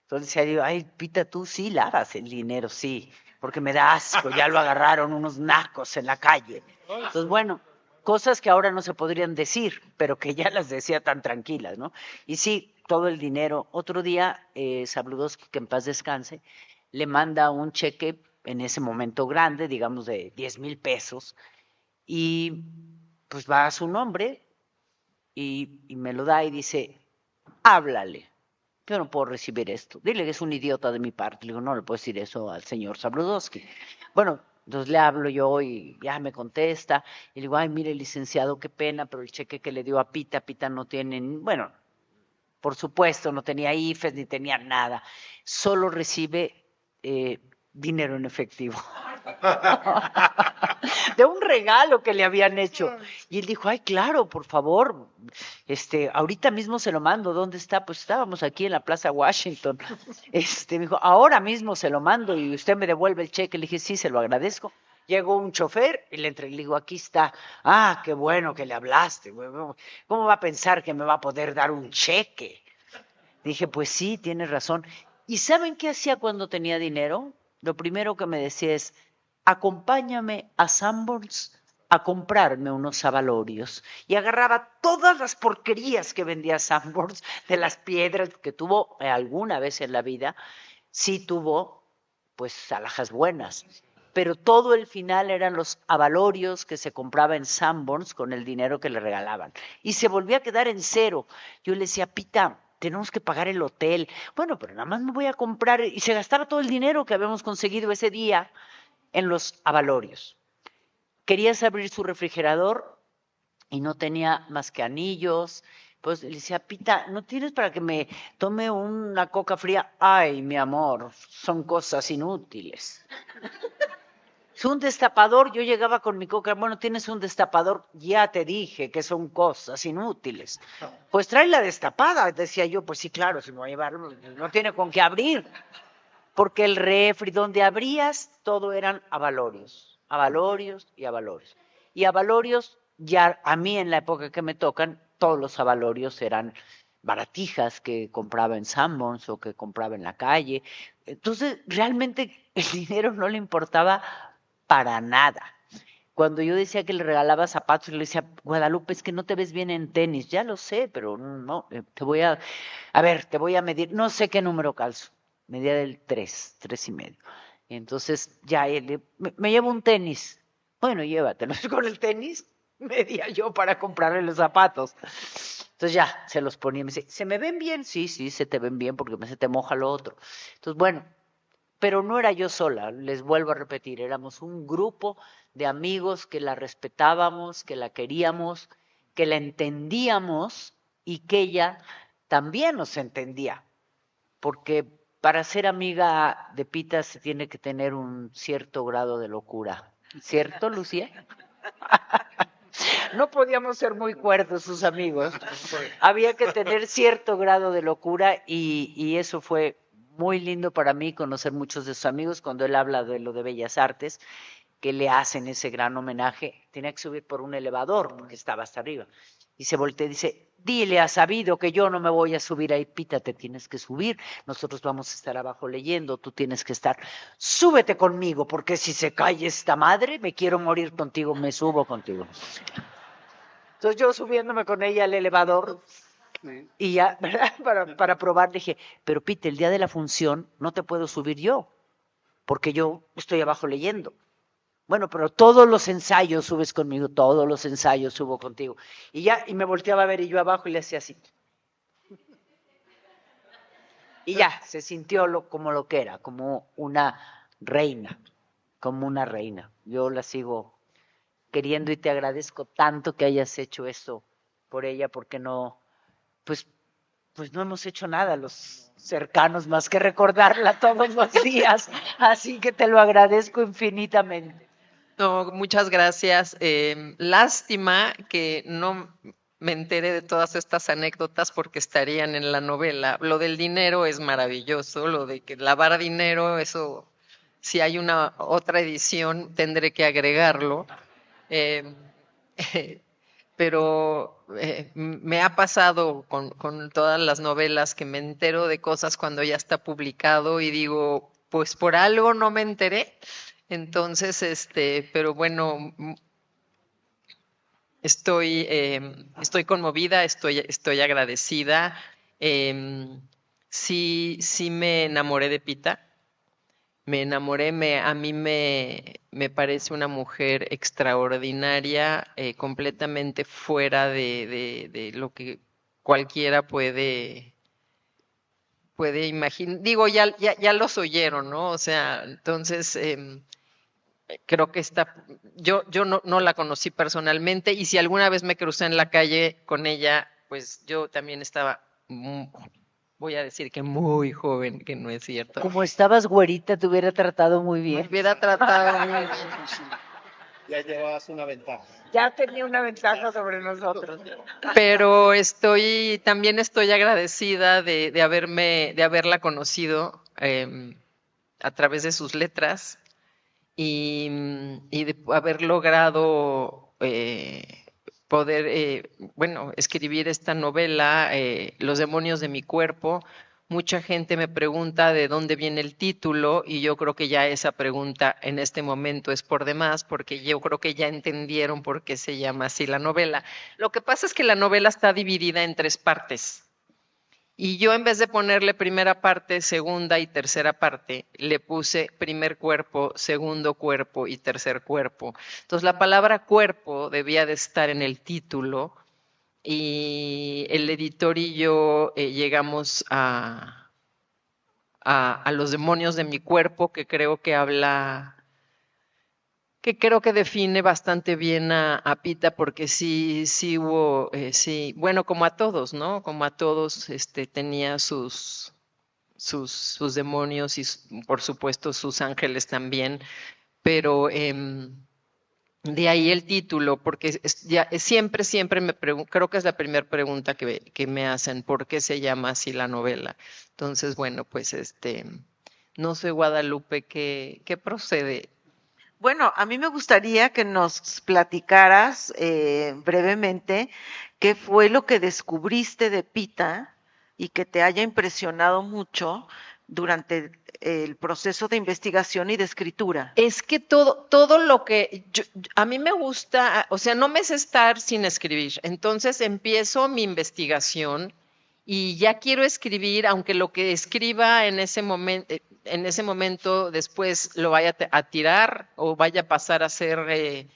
Entonces decía yo, ay, Pita, tú sí lavas el dinero, sí, porque me da asco, ya lo agarraron unos nacos en la calle. Entonces, bueno, cosas que ahora no se podrían decir, pero que ya las decía tan tranquilas, ¿no? Y sí, todo el dinero. Otro día, Sabludowski, que en paz descanse, le manda un cheque en ese momento grande, digamos de 10,000 pesos, y pues va a su nombre y me lo da y dice, háblale. Yo no puedo recibir esto. Dile que es un idiota de mi parte. Le digo, no le puedo decir eso al señor Sabludowski. Bueno, entonces le hablo yo y ya me contesta. Y le digo, ay, mire, licenciado, qué pena, pero el cheque que le dio a Pita no tiene, bueno, por supuesto, no tenía IFES ni tenía nada. Solo recibe dinero en efectivo. De un regalo que le habían hecho. Y él dijo, ay, claro, por favor, ahorita mismo se lo mando. ¿Dónde está? Pues estábamos aquí en la Plaza Washington. Me dijo, ahora mismo se lo mando y usted me devuelve el cheque. Le dije, sí, se lo agradezco. Llegó un chofer y le digo, aquí está. Ah, qué bueno que le hablaste. ¿Cómo va a pensar que me va a poder dar un cheque? Dije, pues sí, tienes razón. ¿Y saben qué hacía cuando tenía dinero? Lo primero que me decía es, acompáñame a Sanborns a comprarme unos abalorios. Y agarraba todas las porquerías que vendía Sanborns, de las piedras que tuvo alguna vez en la vida. Sí tuvo, pues, alhajas buenas. Pero todo el final eran los abalorios que se compraba en Sanborns con el dinero que le regalaban. Y se volvía a quedar en cero. Yo le decía, Pita, tenemos que pagar el hotel. Bueno, pero nada más me voy a comprar. Y se gastaba todo el dinero que habíamos conseguido ese día en los abalorios. Querías abrir su refrigerador y no tenía más que anillos. Pues le decía, Pita, ¿no tienes para que me tome una coca fría? Ay, mi amor, son cosas inútiles. Es un destapador, yo llegaba con mi coca, bueno, tienes un destapador, ya te dije que son cosas inútiles. Pues trae la destapada, decía yo, pues sí, claro, si me voy a llevar, no tiene con qué abrir. Porque el refri, donde abrías, todo eran abalorios, abalorios y abalorios. Y abalorios, ya a mí en la época que me tocan, todos los abalorios eran baratijas que compraba en Sanborns o que compraba en la calle. Entonces, realmente el dinero no le importaba para nada. Cuando yo decía que le regalaba zapatos, le decía, Guadalupe, es que no te ves bien en tenis. Ya lo sé, pero no, te voy a ver, te voy a medir, no sé qué número calzo. Medía del 3, 3.5. Y entonces ya me llevo un tenis. Bueno, llévatelo. Con el tenis medía yo para comprarle los zapatos. Entonces ya, se los ponía. Me dice, ¿se me ven bien? Sí, se te ven bien porque se te moja lo otro. Entonces, bueno, pero no era yo sola, les vuelvo a repetir, éramos un grupo de amigos que la respetábamos, que la queríamos, que la entendíamos y que ella también nos entendía, porque para ser amiga de Pita se tiene que tener un cierto grado de locura. ¿Cierto, Lucía? No podíamos ser muy cuerdos sus amigos. Había que tener cierto grado de locura y eso fue muy lindo para mí conocer muchos de sus amigos cuando él habla de lo de Bellas Artes, que le hacen ese gran homenaje. Tenía que subir por un elevador porque estaba hasta arriba. Y se voltea y dice, dile a Sabido que yo no me voy a subir ahí, Pita, te tienes que subir, nosotros vamos a estar abajo leyendo, tú tienes que estar, súbete conmigo, porque si se cae esta madre, me quiero morir contigo, me subo contigo. Entonces yo subiéndome con ella al elevador y ya, ¿verdad? Para probar, dije, pero Pita, el día de la función no te puedo subir yo, porque yo estoy abajo leyendo. Bueno, pero todos los ensayos subes conmigo, todos los ensayos subo contigo. Y ya, y me volteaba a ver y yo abajo y le hacía así. Y ya, se sintió como lo que era, como una reina, como una reina. Yo la sigo queriendo y te agradezco tanto que hayas hecho esto por ella, porque no, pues no hemos hecho nada los cercanos más que recordarla todos los días. Así que te lo agradezco infinitamente. No, muchas gracias. Lástima que no me enteré de todas estas anécdotas porque estarían en la novela. Lo del dinero es maravilloso, lo de que lavar dinero, eso, si hay una otra edición, tendré que agregarlo. Pero me ha pasado con todas las novelas que me entero de cosas cuando ya está publicado y digo, pues por algo no me enteré. Entonces, pero bueno, estoy conmovida, estoy agradecida. Sí me enamoré de Pita. Me enamoré, a mí me parece una mujer extraordinaria, completamente fuera de lo que cualquiera puede imaginar. Digo, ya los oyeron, ¿no? O sea, entonces creo que yo no la conocí personalmente y si alguna vez me crucé en la calle con ella, pues yo también estaba, voy a decir que muy joven, que no es cierto. Como estabas güerita, te hubiera tratado muy Me bien. hubiera tratado muy bien. Ya llevabas una ventaja. Ya tenía una ventaja sobre nosotros. Pero también estoy agradecida de haberla conocido a través de sus letras y de haber logrado poder, escribir esta novela, Los demonios de mi cuerpo. Mucha gente me pregunta de dónde viene el título y yo creo que ya esa pregunta en este momento es por demás porque yo creo que ya entendieron por qué se llama así la novela. Lo que pasa es que la novela está dividida en 3 partes y yo en vez de ponerle primera parte, segunda y tercera parte, le puse primer cuerpo, segundo cuerpo y tercer cuerpo. Entonces la palabra cuerpo debía de estar en el título y el editor y yo llegamos a Los demonios de mi cuerpo, que creo que define bastante bien a Pita, porque sí hubo, bueno, como a todos, ¿no? Como a todos, tenía sus demonios y por supuesto sus ángeles también, pero de ahí el título, porque siempre me pregunto, creo que es la primera pregunta que me hacen, ¿por qué se llama así la novela? Entonces, bueno, pues no sé, Guadalupe, ¿qué procede? Bueno, a mí me gustaría que nos platicaras brevemente qué fue lo que descubriste de Pita y que te haya impresionado mucho durante el proceso de investigación y de escritura. Es que todo lo que a mí me gusta, o sea, no me sé estar sin escribir. Entonces empiezo mi investigación y ya quiero escribir, aunque lo que escriba en ese momento después lo vaya a tirar o vaya a pasar a ser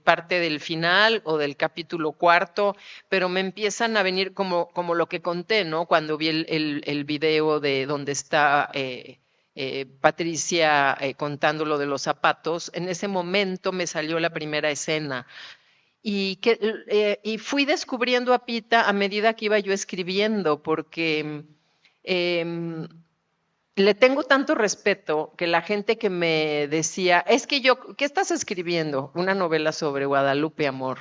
parte del final o del capítulo 4, pero me empiezan a venir como lo que conté, ¿no? Cuando vi el video de donde está Patricia contando lo de los zapatos, en ese momento me salió la primera escena. Y fui descubriendo a Pita a medida que iba yo escribiendo, porque le tengo tanto respeto que la gente que me decía, es que ¿qué estás escribiendo? Una novela sobre Guadalupe Amor.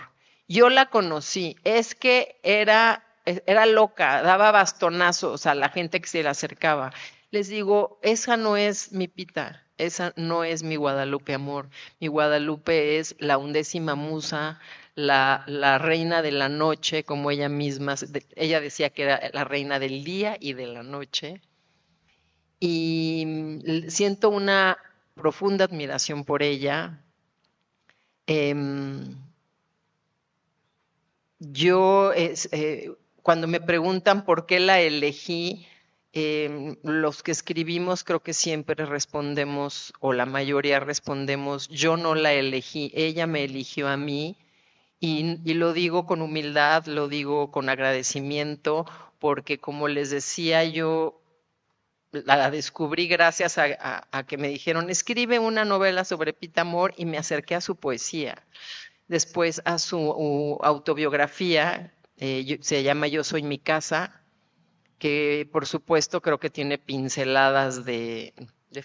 Yo la conocí, es que era loca, daba bastonazos a la gente que se le acercaba. Les digo, esa no es mi Pita, esa no es mi Guadalupe Amor. Mi Guadalupe es la 11ª musa, la reina de la noche, como ella misma, ella decía que era la reina del día y de la noche. Y siento una profunda admiración por ella. Cuando me preguntan por qué la elegí, los que escribimos creo que siempre respondemos, o la mayoría respondemos, yo no la elegí, ella me eligió a mí. Y lo digo con humildad, lo digo con agradecimiento, porque como les decía, yo la descubrí gracias a que me dijeron, escribe una novela sobre Pita Amor, y me acerqué a su poesía. Después a su autobiografía, se llama Yo soy mi casa, que por supuesto creo que tiene pinceladas de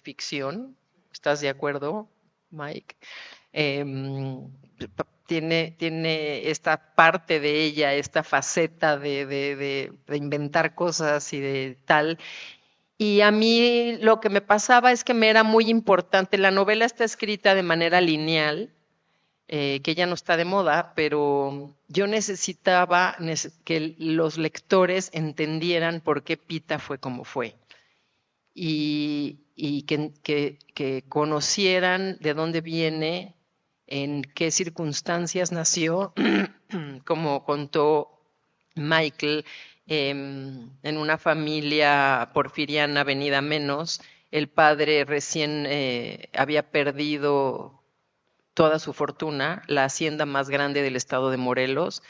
ficción. ¿Estás de acuerdo, Mike? Tiene esta parte de ella, esta faceta de inventar cosas y de tal. Y a mí lo que me pasaba es que me era muy importante, la novela está escrita de manera lineal, que ya no está de moda, pero yo necesitaba que los lectores entendieran por qué Pita fue como fue. Y que conocieran de dónde viene, en qué circunstancias nació, como contó Michael, en una familia porfiriana venida menos. El padre recién había perdido toda su fortuna, la hacienda más grande del estado de Morelos,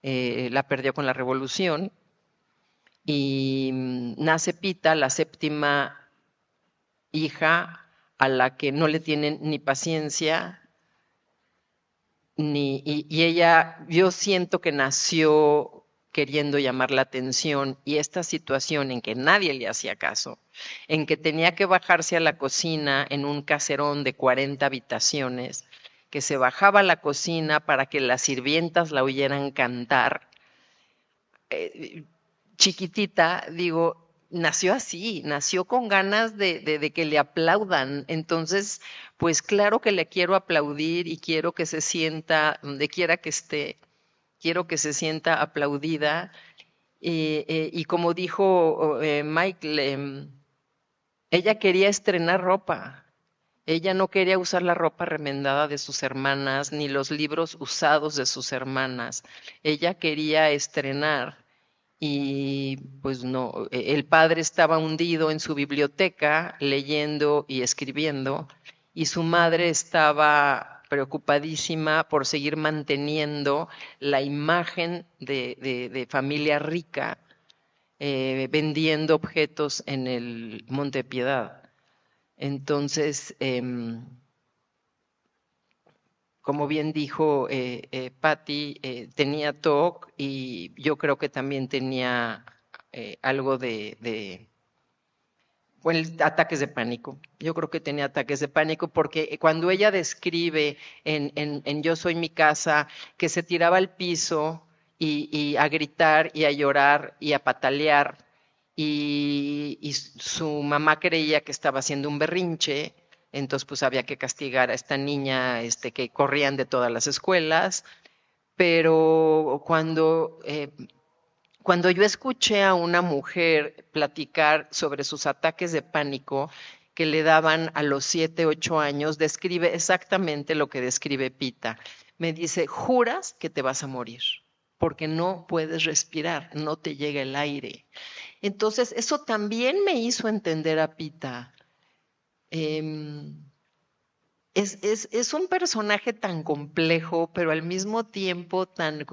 la perdió con la revolución, y nace Pita, la 7ª hija, a la que no le tienen ni paciencia, y ella, yo siento que nació queriendo llamar la atención, y esta situación en que nadie le hacía caso, en que tenía que bajarse a la cocina en un caserón de 40 habitaciones, que se bajaba a la cocina para que las sirvientas la oyeran cantar. Chiquitita, digo, nació así, nació con ganas de que le aplaudan. Entonces, pues claro que le quiero aplaudir y quiero que se sienta, donde quiera que esté, quiero que se sienta aplaudida. Y como dijo Michael, ella quería estrenar ropa. Ella no quería usar la ropa remendada de sus hermanas, ni los libros usados de sus hermanas. Ella quería estrenar. Y pues no, el padre estaba hundido en su biblioteca leyendo y escribiendo, y su madre estaba preocupadísima por seguir manteniendo la imagen de familia rica, vendiendo objetos en el Monte Piedad. Entonces, como bien dijo Patti, tenía TOC, y yo creo que también tenía algo bueno, ataques de pánico. Yo creo que tenía ataques de pánico, porque cuando ella describe en Yo soy mi casa, que se tiraba al piso y a gritar y a llorar y a patalear, y su mamá creía que estaba haciendo un berrinche, entonces pues había que castigar a esta niña que corrían de todas las escuelas, pero cuando yo escuché a una mujer platicar sobre sus ataques de pánico que le daban a los 7, 8 años, describe exactamente lo que describe Pita. Me dice, juras que te vas a morir, porque no puedes respirar, no te llega el aire. Entonces, eso también me hizo entender a Pita. Es un personaje tan complejo, pero al mismo tiempo tan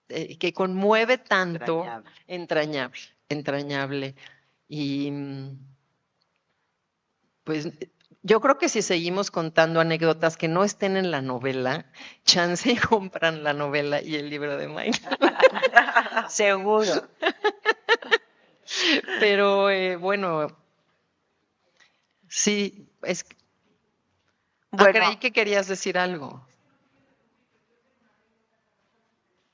que conmueve tanto, entrañable. Y pues yo creo que si seguimos contando anécdotas que no estén en la novela, chance y compran la novela y el libro de Mayra. Seguro. Pero bueno, sí, Bueno, creí que querías decir algo.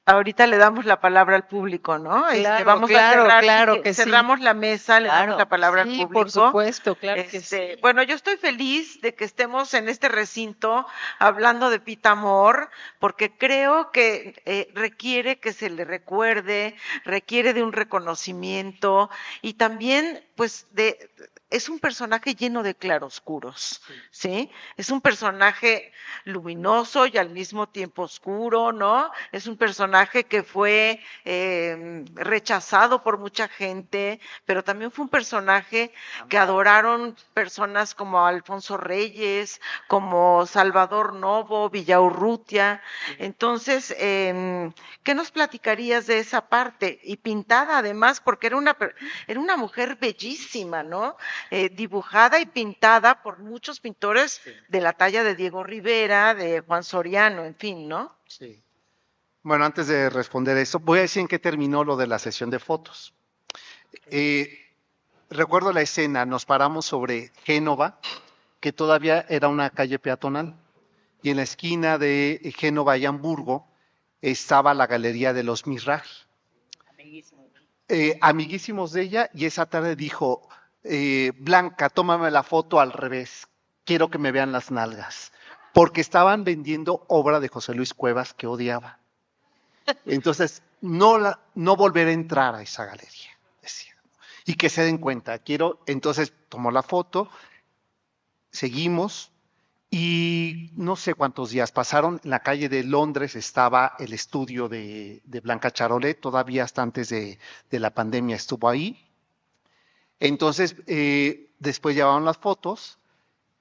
ahorita le damos la palabra al público, ¿no? Vamos a cerrar, claro que sí. cerramos la mesa, le damos la palabra al público. Por supuesto, claro que sí. Bueno, yo estoy feliz de que estemos en este recinto hablando de Pita Amor, porque creo que requiere que se le recuerde, requiere de un reconocimiento y también, pues, es un personaje lleno de claroscuros, ¿sí? Es un personaje luminoso y al mismo tiempo oscuro, ¿no? Es un personaje que fue rechazado por mucha gente, pero también fue un personaje que adoraron personas como Alfonso Reyes, como Salvador Novo, Villaurrutia. Entonces, ¿qué nos platicarías de esa parte? Y pintada además, porque era una mujer bellísima, ¿no? Dibujada y pintada por muchos pintores de la talla de Diego Rivera, de Juan Soriano, en fin, ¿no? Sí. Bueno, antes de responder eso, voy a decir en qué terminó lo de la sesión de fotos. Recuerdo la escena, nos paramos sobre Génova, que todavía era una calle peatonal, y en la esquina de Génova y Hamburgo estaba la galería de los Mizrahi. Amiguísimos de ella, y esa tarde dijo, Blanca, tómame la foto al revés, quiero que me vean las nalgas, porque estaban vendiendo obra de José Luis Cuevas que odiaba. Entonces, no volver a entrar a esa galería, decía, y que se den cuenta, entonces tomó la foto, seguimos, y no sé cuántos días pasaron, en la calle de Londres estaba el estudio de Blanca Charolet, todavía hasta antes de la pandemia estuvo ahí. Entonces, después llevaron las fotos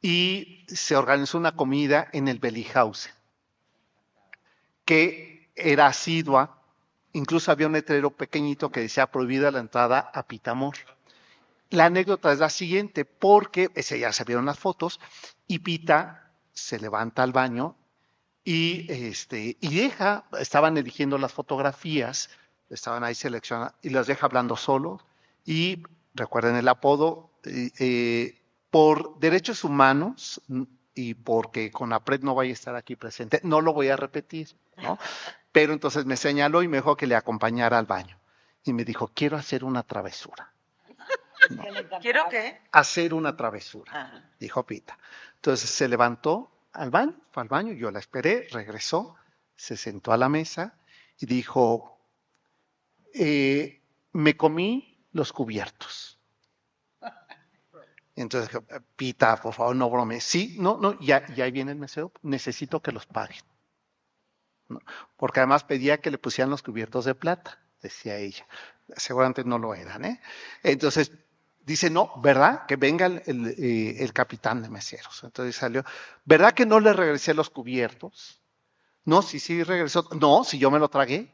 y se organizó una comida en el Bellihausen, que era asidua, incluso había un letrero pequeñito que decía prohibida la entrada a Pita Amor. La anécdota es la siguiente, porque ya se vieron las fotos, y Pita se levanta al baño y estaban eligiendo las fotografías, estaban ahí seleccionando, y las deja hablando solo, y recuerden el apodo, por derechos humanos, y porque Conapred no vaya a estar aquí presente, no lo voy a repetir, ¿no? Pero entonces me señaló y me dijo que le acompañara al baño. Y me dijo, quiero hacer una travesura. No. ¿Quiero qué? Hacer una travesura, dijo Pita. Entonces se levantó fue al baño, yo la esperé, regresó, se sentó a la mesa y dijo, me comí los cubiertos. Entonces, Pita, por favor, no bromees. Sí, no, ya ahí viene el mesero, necesito que los paguen. ¿No? Porque además pedía que le pusieran los cubiertos de plata, decía ella. Seguramente no lo eran, ¿eh? Entonces, dice, no, ¿verdad? Que venga el capitán de meseros. Entonces salió, ¿verdad que no le regresé los cubiertos? No, sí regresó. No, si yo me lo tragué.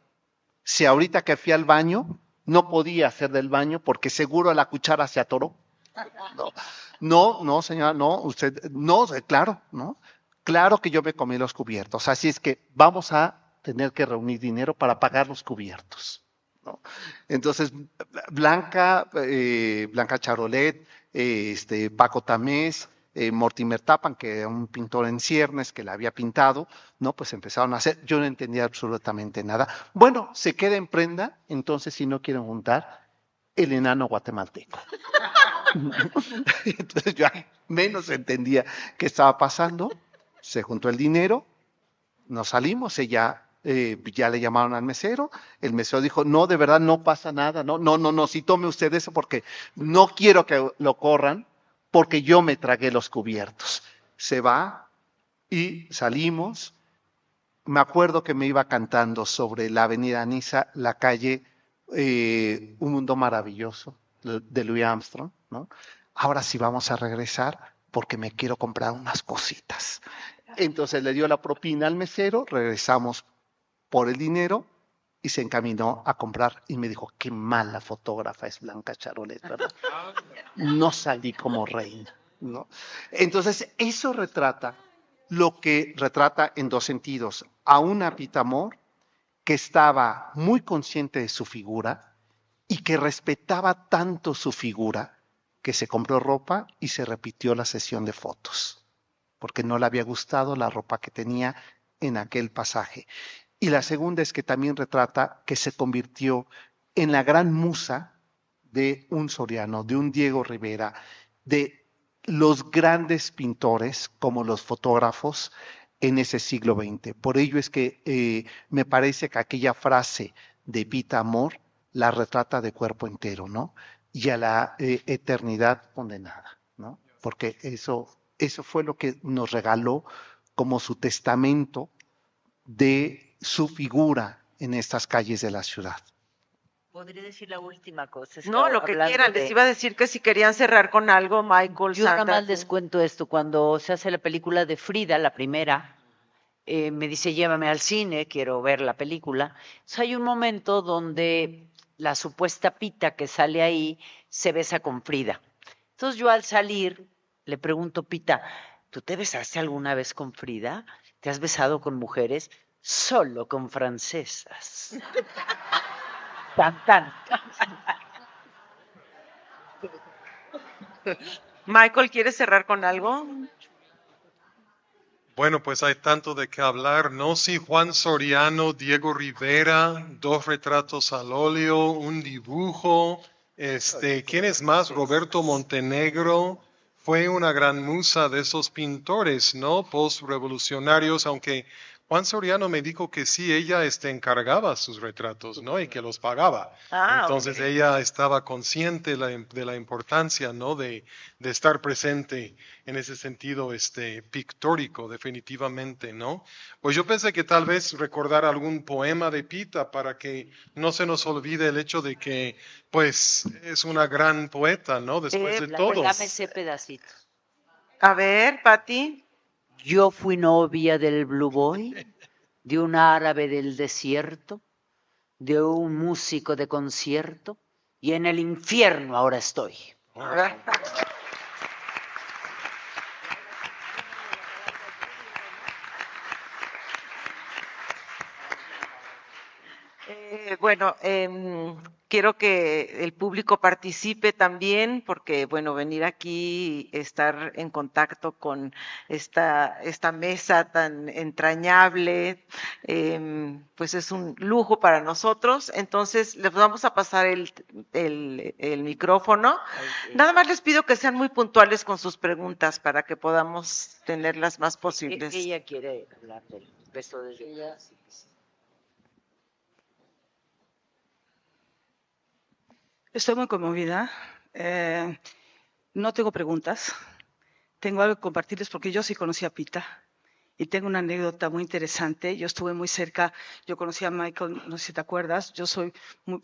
Si ahorita que fui al baño, no podía hacer del baño porque seguro la cuchara se atoró. No, señora, no, usted, no, claro, ¿no? Claro que yo me comí los cubiertos. Así es que vamos a tener que reunir dinero para pagar los cubiertos, ¿no? Entonces, Blanca Charolet, Paco Tamés, Mortimer Tapan, que era un pintor en ciernes que la había pintado, ¿no? Pues empezaron a hacer, yo no entendía absolutamente nada. Bueno, se queda en prenda, entonces si no quieren juntar, el enano guatemalteco. Entonces yo menos entendía qué estaba pasando. Se juntó el dinero, nos salimos, ella ya le llamaron al mesero, el mesero dijo, no, de verdad no pasa nada, no, sí tome usted eso porque no quiero que lo corran porque yo me tragué los cubiertos. Se va y salimos. Me acuerdo que me iba cantando sobre la avenida Niza, la calle Un Mundo Maravilloso de Louis Armstrong, ¿no? Ahora sí vamos a regresar porque me quiero comprar unas cositas. Entonces le dio la propina al mesero, regresamos por el dinero y se encaminó a comprar y me dijo, qué mala fotógrafa es Blanca Charolet, ¿verdad? No salí como reina, ¿no? Entonces eso retrata lo que retrata en dos sentidos, a una Pita Amor que estaba muy consciente de su figura y que respetaba tanto su figura que se compró ropa y se repitió la sesión de fotos, porque no le había gustado la ropa que tenía en aquel pasaje. Y la segunda es que también retrata que se convirtió en la gran musa de un Soriano, de un Diego Rivera, de los grandes pintores como los fotógrafos en ese siglo XX. Por ello es que me parece que aquella frase de Pita Amor la retrata de cuerpo entero, ¿no? Y a la eternidad condenada, ¿no? Porque eso fue lo que nos regaló como su testamento de su figura en estas calles de la ciudad. Podría decir la última cosa. No, lo que quieran. Les iba a decir que si querían cerrar con algo, Michael, Yo nada Sandra. más les cuento esto. Cuando se hace la película de Frida, la primera, me dice, llévame al cine, quiero ver la película. Entonces hay un momento donde la supuesta Pita que sale ahí se besa con Frida. Entonces yo al salir le pregunto, Pita, ¿tú te besaste alguna vez con Frida? ¿Te has besado con mujeres? Solo con francesas. Tan, tan. Michael, ¿quieres cerrar con algo? Bueno, pues hay tanto de qué hablar, ¿no? Sí, Juan Soriano, Diego Rivera, dos retratos al óleo, un dibujo. ¿Quién es más? Roberto Montenegro. Fue una gran musa de esos pintores, ¿no? Post-revolucionarios, aunque Juan Soriano me dijo que sí, ella encargaba sus retratos, ¿no? Y que los pagaba. Entonces Okay. ella estaba consciente de la importancia, ¿no? De estar presente en ese sentido pictórico, definitivamente, ¿no? Pues yo pensé que tal vez recordar algún poema de Pita para que no se nos olvide el hecho de que, pues, es una gran poeta, ¿no? Después de todo. Dame ese pedacito. A ver, Pati. Yo fui novia del Blue Boy, de un árabe del desierto, de un músico de concierto, y en el infierno ahora estoy. Bueno, quiero que el público participe también, porque, bueno, venir aquí y estar en contacto con esta mesa tan entrañable, pues es un lujo para nosotros. Entonces, les vamos a pasar el micrófono. Nada más les pido que sean muy puntuales con sus preguntas para que podamos tener las más posibles. Ella quiere hablar del beso de ella. Estoy muy conmovida. No tengo preguntas. Tengo algo que compartirles porque yo sí conocí a Pita y tengo una anécdota muy interesante. Yo estuve muy cerca, yo conocí a Michael, no sé si te acuerdas,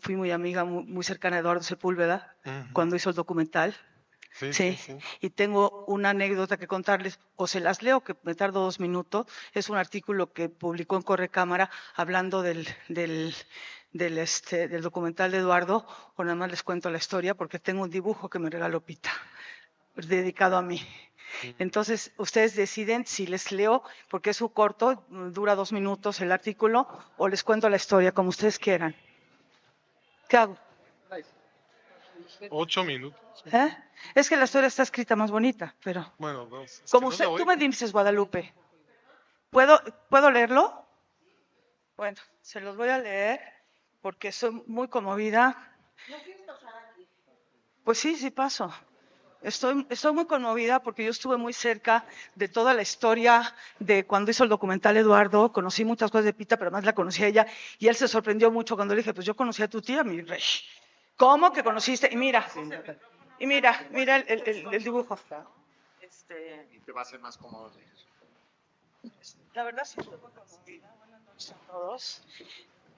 fui muy amiga, muy cercana a Eduardo Sepúlveda cuando hizo el documental. Sí, y tengo una anécdota que contarles, o se las leo, que me tardo 2 minutos. Es un artículo que publicó en Correcámara hablando del documental de Eduardo, o nada más les cuento la historia porque tengo un dibujo que me regaló Pita, dedicado a mí. Entonces, ustedes deciden si les leo, porque es un corto, dura 2 minutos el artículo, o les cuento la historia, como ustedes quieran. ¿Qué hago? 8 minutos. Es que la historia está escrita más bonita, pero... Bueno, como usted, tú me dices, Guadalupe, ¿puedo leerlo? Bueno, se los voy a leer porque soy muy conmovida. Pues sí paso. Estoy muy conmovida porque yo estuve muy cerca de toda la historia de cuando hizo el documental Eduardo. Conocí muchas cosas de Pita, pero más la conocí a ella. Y él se sorprendió mucho cuando le dije, pues yo conocí a tu tía, mi rey. ¿Cómo que conociste? Y mira el dibujo. Y te va a ser más cómodo leer. La verdad sí estoy muy conmovida. Buenas noches a todos.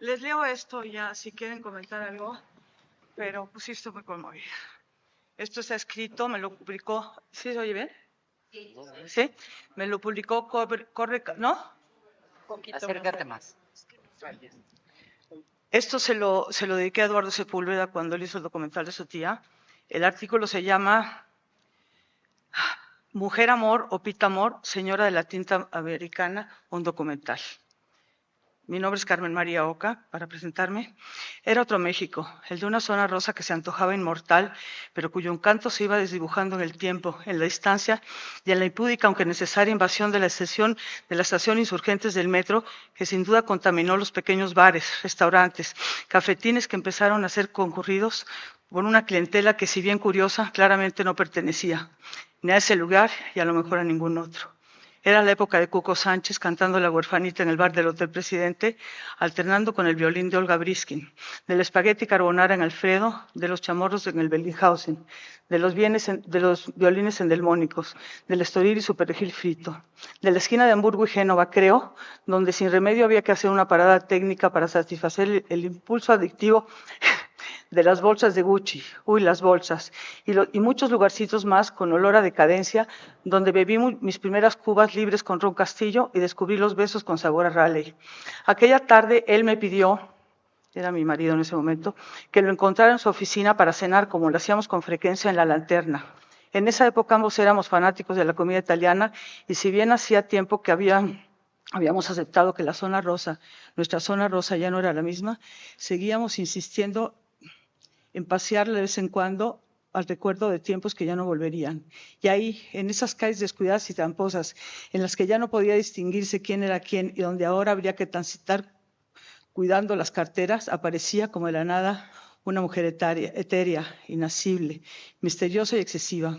Les leo esto ya, si quieren comentar algo, pero pues sí estoy muy conmovida. Esto está escrito, me lo publicó, ¿sí se oye bien? Sí. Me lo publicó Corre, ¿no? Acércate más. Esto se lo dediqué a Eduardo Sepúlveda cuando él hizo el documental de su tía. El artículo se llama Mujer Amor o Pita Amor, señora de la tinta americana, un documental. Mi nombre es Carmen María Oca, para presentarme. Era otro México, el de una zona rosa que se antojaba inmortal, pero cuyo encanto se iba desdibujando en el tiempo, en la distancia y en la impúdica, aunque necesaria, invasión de la estación Insurgentes del metro, que sin duda contaminó los pequeños bares, restaurantes, cafetines que empezaron a ser concurridos por una clientela que, si bien curiosa, claramente no pertenecía ni a ese lugar y a lo mejor a ningún otro. Era la época de Cuco Sánchez cantando La huerfanita en el bar del Hotel Presidente, alternando con el violín de Olga Briskin, del espagueti carbonara en Alfredo, de los chamorros en el Bellinghausen, de los violines endelmónicos, del Estoril y su perejil frito, de la esquina de Hamburgo y Génova, creo, donde sin remedio había que hacer una parada técnica para satisfacer el impulso adictivo de las bolsas de Gucci, las bolsas, y muchos lugarcitos más con olor a decadencia, donde bebí mis primeras cubas libres con ron Castillo y descubrí los besos con sabor a Raleigh. Aquella tarde él me pidió, era mi marido en ese momento, que lo encontrara en su oficina para cenar como lo hacíamos con frecuencia en La Lanterna. En esa época ambos éramos fanáticos de la comida italiana y si bien hacía tiempo que habíamos aceptado que la zona rosa, nuestra zona rosa ya no era la misma, seguíamos insistiendo en pasear de vez en cuando al recuerdo de tiempos que ya no volverían. Y ahí, en esas calles descuidadas y tramposas, en las que ya no podía distinguirse quién era quién y donde ahora habría que transitar cuidando las carteras, aparecía como de la nada una mujer etérea, inasible, misteriosa y excesiva.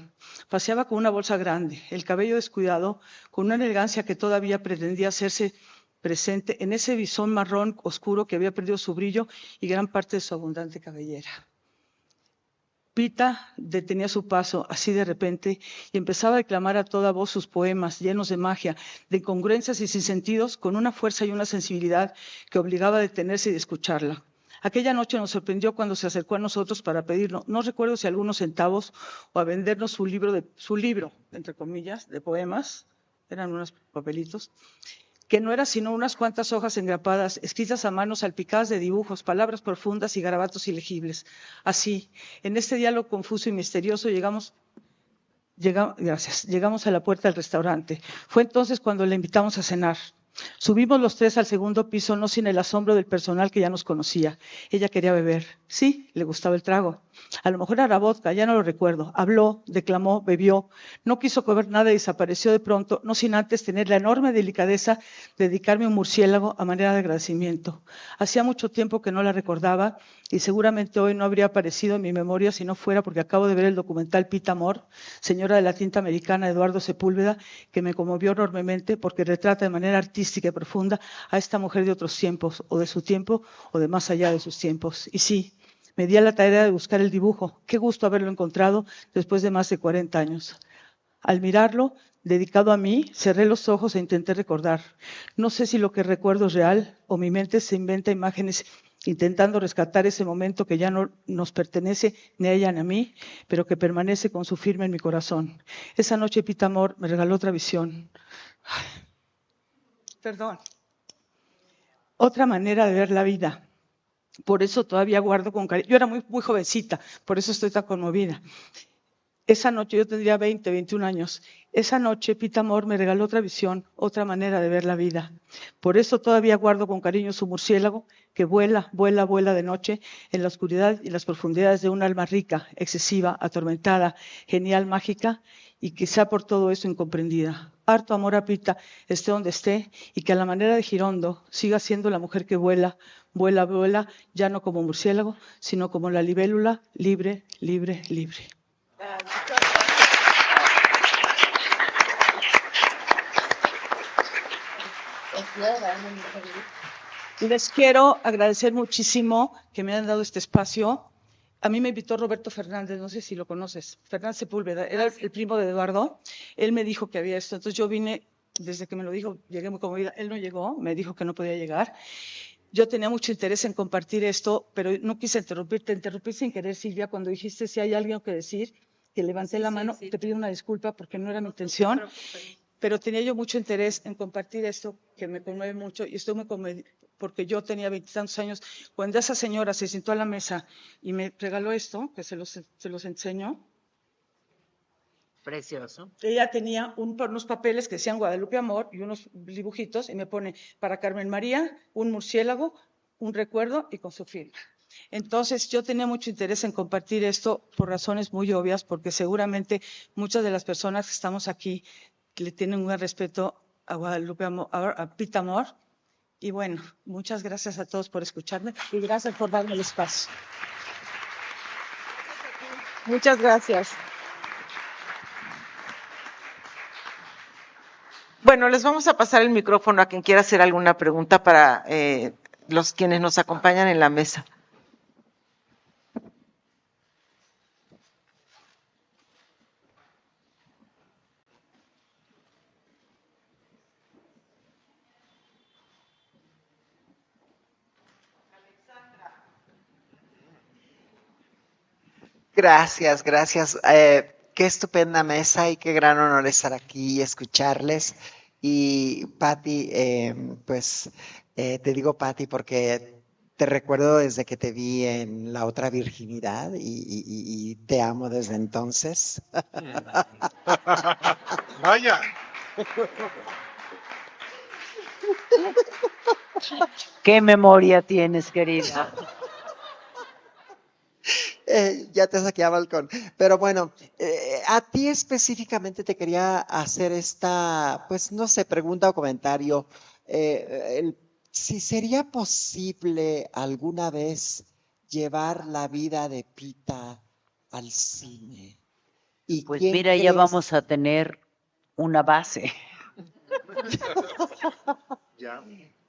Paseaba con una bolsa grande, el cabello descuidado, con una elegancia que todavía pretendía hacerse presente en ese bisón marrón oscuro que había perdido su brillo y gran parte de su abundante cabellera. Pita detenía su paso así de repente y empezaba a declamar a toda voz sus poemas llenos de magia, de incongruencias y sinsentidos, con una fuerza y una sensibilidad que obligaba a detenerse y escucharla. Aquella noche nos sorprendió cuando se acercó a nosotros para pedirnos, no recuerdo si algunos centavos o a vendernos su libro, entre comillas, de poemas, eran unos papelitos, que no era sino unas cuantas hojas engrapadas, escritas a mano, salpicadas de dibujos, palabras profundas y garabatos ilegibles. Así, en este diálogo confuso y misterioso llegamos a la puerta del restaurante. Fue entonces cuando le invitamos a cenar. Subimos los tres al segundo piso, no sin el asombro del personal que ya nos conocía. Ella quería beber. Sí, le gustaba el trago. A lo mejor era vodka, ya no lo recuerdo. Habló, declamó, bebió. No quiso comer nada y desapareció de pronto, no sin antes tener la enorme delicadeza de dedicarme un murciélago a manera de agradecimiento. Hacía mucho tiempo que no la recordaba y seguramente hoy no habría aparecido en mi memoria si no fuera porque acabo de ver el documental Pita Amor, señora de la tinta americana, de Eduardo Sepúlveda, que me conmovió enormemente porque retrata de manera artística y profunda a esta mujer de otros tiempos, o de su tiempo, o de más allá de sus tiempos. Y sí, me di a la tarea de buscar el dibujo. Qué gusto haberlo encontrado después de más de 40 años. Al mirarlo, dedicado a mí, cerré los ojos e intenté recordar. No sé si lo que recuerdo es real o mi mente se inventa imágenes intentando rescatar ese momento que ya no nos pertenece ni a ella ni a mí, pero que permanece con su firme en mi corazón. Esa noche Pita Amor me regaló otra visión. Otra manera de ver la vida. Por eso todavía guardo con cariño. Yo era muy, muy jovencita, por eso estoy tan conmovida. Esa noche, yo tendría 20, 21 años. Esa noche Pita Amor me regaló otra visión, otra manera de ver la vida. Por eso todavía guardo con cariño su murciélago que vuela, vuela, vuela de noche en la oscuridad y las profundidades de un alma rica, excesiva, atormentada, genial, mágica y quizá por todo eso incomprendida. Harto amor a Pita, esté donde esté, y que a la manera de Girondo siga siendo la mujer que vuela, vuela, vuela, ya no como murciélago, sino como la libélula, libre, libre, libre. Y les quiero agradecer muchísimo que me hayan dado este espacio. A mí me invitó Roberto Fernández, no sé si lo conoces, Fernández Sepúlveda, era el primo de Eduardo. Él me dijo que había esto, entonces yo vine, desde que me lo dijo, llegué muy conmovida. Él no llegó, me dijo que no podía llegar. Yo tenía mucho interés en compartir esto, pero no quise interrumpir. Te interrumpí sin querer, Silvia, cuando dijiste si hay algo que decir, que levanté la mano. Sí. Te pido una disculpa porque no era mi intención, pero tenía yo mucho interés en compartir esto, que me conmueve mucho, y estoy muy conmovida porque yo tenía 20 y tantos años, cuando esa señora se sentó a la mesa y me regaló esto, que se los enseño. Precioso. Ella tenía unos papeles que decían Guadalupe Amor y unos dibujitos, y me pone para Carmen María, un murciélago, un recuerdo y con su firma. Entonces yo tenía mucho interés en compartir esto por razones muy obvias, porque seguramente muchas de las personas que estamos aquí le tienen un gran respeto a Guadalupe Amor, a Pita Amor. Y bueno, muchas gracias a todos por escucharme y gracias por darme el espacio. Muchas gracias. Bueno, les vamos a pasar el micrófono a quien quiera hacer alguna pregunta para los quienes nos acompañan en la mesa. Gracias, gracias. Qué estupenda mesa y qué gran honor estar aquí y escucharles. Y Patti, te digo Patti porque te recuerdo desde que te vi en La Otra Virginidad y te amo desde entonces. Vaya. ¿Qué memoria tienes, querida? Ya te saqué a balcón. Pero bueno, a ti específicamente te quería hacer esta, pues no sé, pregunta o comentario. Si sería posible alguna vez llevar la vida de Pita al cine. ¿Y pues quién mira, crees? ya vamos a tener una base.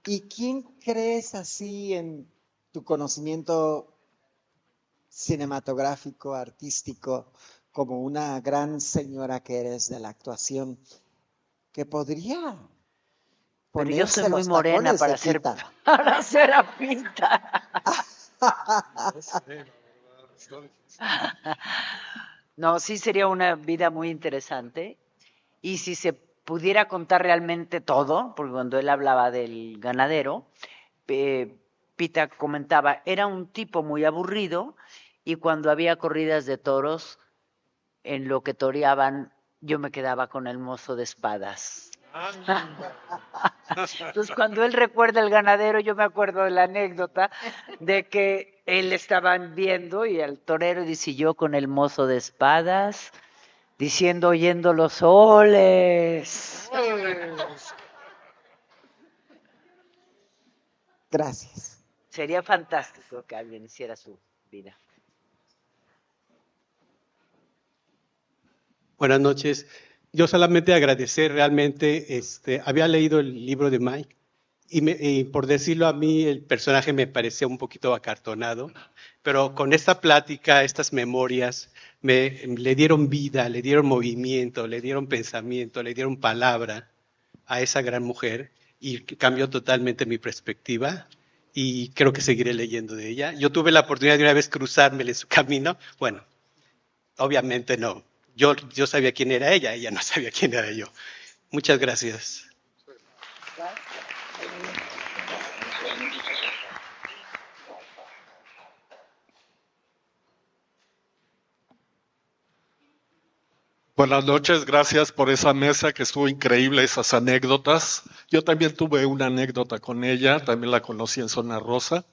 ¿Y quién crees así en tu conocimiento cinematográfico, artístico, como una gran señora que eres de la actuación, que podría Pero yo soy ponerse muy los morena tacones de Pita? para hacer a Pita. No, sí sería una vida muy interesante. Y si se pudiera contar realmente todo, porque cuando él hablaba del ganadero, Pita comentaba, era un tipo muy aburrido y cuando había corridas de toros, en lo que toreaban, yo me quedaba con el mozo de espadas. Entonces, cuando él recuerda el ganadero, yo me acuerdo de la anécdota de que él estaban viendo y el torero dice, yo con el mozo de espadas, diciendo, oyendo los soles. Gracias. Sería fantástico que alguien hiciera su vida. Buenas noches. Yo solamente agradecer realmente, había leído el libro de Mike y por decirlo a mí el personaje me parecía un poquito acartonado, pero con esta plática, estas memorias, le dieron vida, le dieron movimiento, le dieron pensamiento, le dieron palabra a esa gran mujer y cambió totalmente mi perspectiva y creo que seguiré leyendo de ella. Yo tuve la oportunidad de una vez cruzármele en su camino, bueno, obviamente no. Yo sabía quién era ella, ella no sabía quién era yo. Muchas gracias. Buenas noches, gracias por esa mesa que estuvo increíble, esas anécdotas. Yo también tuve una anécdota con ella, también la conocí en Zona Rosa.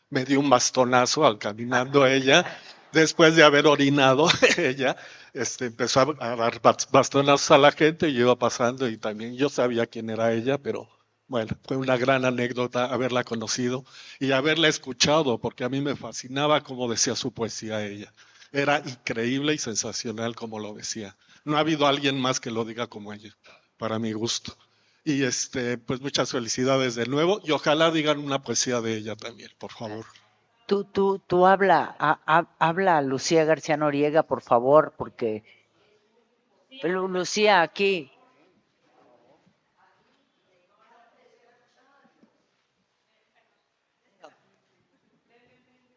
Me dio un bastonazo al caminando ella, después de haber orinado ella. Empezó a dar bastonazos a la gente y yo iba pasando y también yo sabía quién era ella, pero bueno, fue una gran anécdota haberla conocido y haberla escuchado, porque a mí me fascinaba cómo decía su poesía ella. Era increíble y sensacional como lo decía. No ha habido alguien más que lo diga como ella, para mi gusto. Y pues muchas felicidades de nuevo y ojalá digan una poesía de ella también, por favor. Tú habla a Lucía García Noriega, por favor, porque Lucía aquí.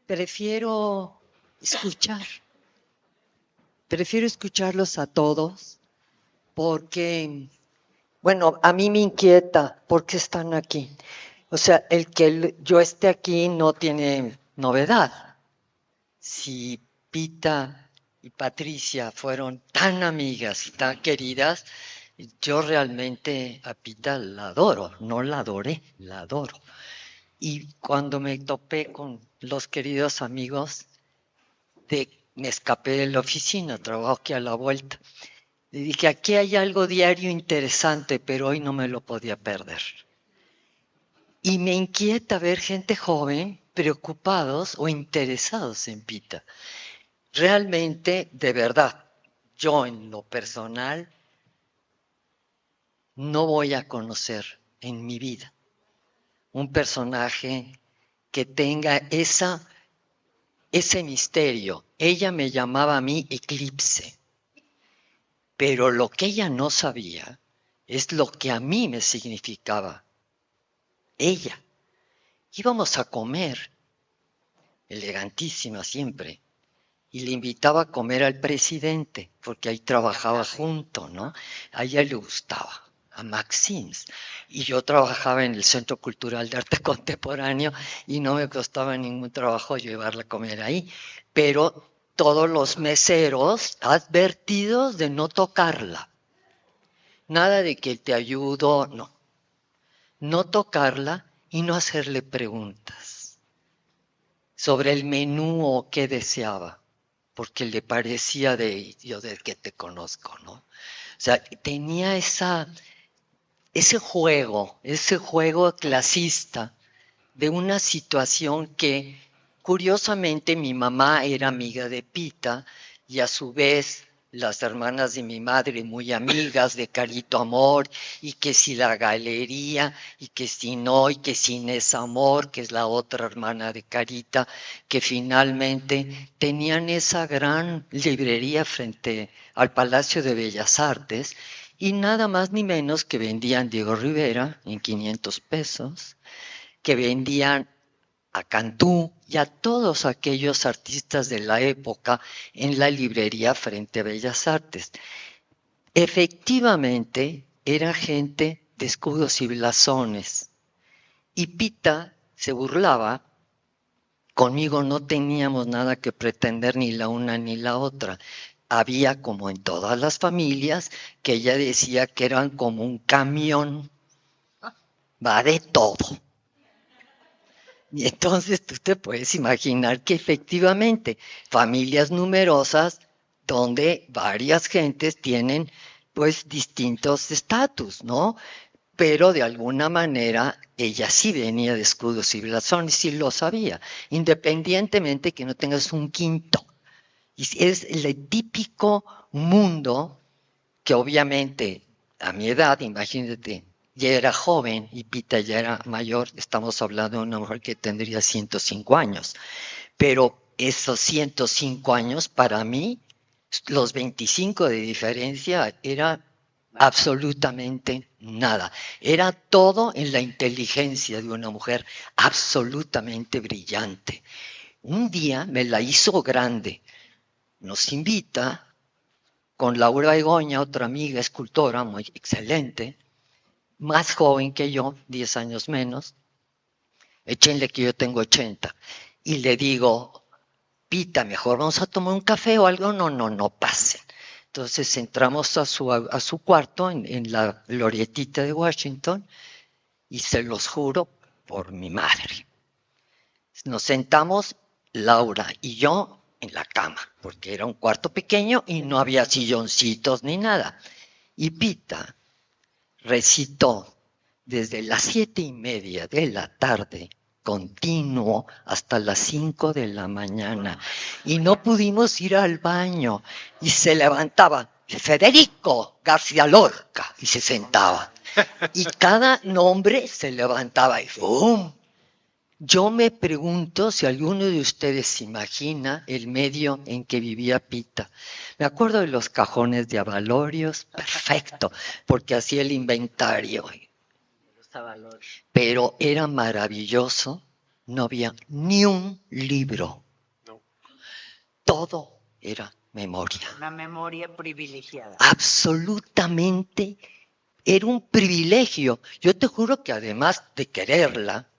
Prefiero escucharlos a todos porque, bueno, a mí me inquieta por qué están aquí. O sea, el que yo esté aquí no tiene novedad. Si Pita y Patricia fueron tan amigas y tan queridas, yo realmente a Pita la adoro, no la adoré, la adoro. Y cuando me topé con los queridos amigos, me escapé de la oficina, trabajo aquí a la vuelta. Le dije, aquí hay algo diario interesante, pero hoy no me lo podía perder. Y me inquieta ver gente joven preocupados o interesados en Pita. Realmente, de verdad, yo en lo personal no voy a conocer en mi vida un personaje que tenga ese misterio. Ella me llamaba a mí Eclipse, pero lo que ella no sabía es lo que a mí me significaba. Ella. Íbamos a comer, elegantísima siempre, y le invitaba a comer al presidente, porque ahí trabajaba junto, ¿no? A ella le gustaba, a Maxim's. Y yo trabajaba en el Centro Cultural de Arte Contemporáneo y no me costaba ningún trabajo llevarla a comer ahí. Pero todos los meseros advertidos de no tocarla. Nada de que te ayudo, no. No tocarla y no hacerle preguntas sobre el menú o qué deseaba, porque le parecía yo de que te conozco, ¿no? O sea, tenía ese juego clasista de una situación que, curiosamente, mi mamá era amiga de Pita y a su vez las hermanas de mi madre muy amigas de Carito Amor, y que si la galería, y que si no, y que si Inés Amor, que es la otra hermana de Carita, que finalmente tenían esa gran librería frente al Palacio de Bellas Artes, y nada más ni menos que vendían Diego Rivera en 500 pesos, que vendían a Cantú y a todos aquellos artistas de la época en la librería frente a Bellas Artes. Efectivamente, era gente de escudos y blasones. Y Pita se burlaba. Conmigo no teníamos nada que pretender ni la una ni la otra. Había, como en todas las familias, que ella decía que eran como un camión. Va de todo. Y entonces tú te puedes imaginar que efectivamente familias numerosas donde varias gentes tienen pues distintos estatus, ¿no? Pero de alguna manera ella sí venía de escudos y blasones, sí lo sabía, independientemente que no tengas un quinto. Y es el típico mundo que obviamente a mi edad, imagínate, ya era joven y Pita ya era mayor, estamos hablando de una mujer que tendría 105 años, pero esos 105 años para mí, los 25 de diferencia, era absolutamente nada. Era todo en la inteligencia de una mujer absolutamente brillante. Un día me la hizo grande, nos invita con Laura Begoña, otra amiga escultora muy excelente, más joven que yo, 10 años menos, échenle que yo tengo 80, y le digo, Pita, mejor vamos a tomar un café o algo, no pasen. Entonces entramos a su cuarto en la glorietita de Washington, y se los juro por mi madre. Nos sentamos, Laura y yo, en la cama, porque era un cuarto pequeño y no había silloncitos ni nada. Y Pita recitó desde las 7:30 de la tarde, continuo, hasta las 5 de la mañana. Y no pudimos ir al baño. Y se levantaba, Federico García Lorca, y se sentaba. Y cada nombre se levantaba y ¡fum! Yo me pregunto si alguno de ustedes se imagina el medio en que vivía Pita. Me acuerdo de los cajones de abalorios, perfecto, porque hacía el inventario. Pero era maravilloso, no había ni un libro. No. Todo era memoria. Una memoria privilegiada. Absolutamente. Era un privilegio. Yo te juro que además de quererla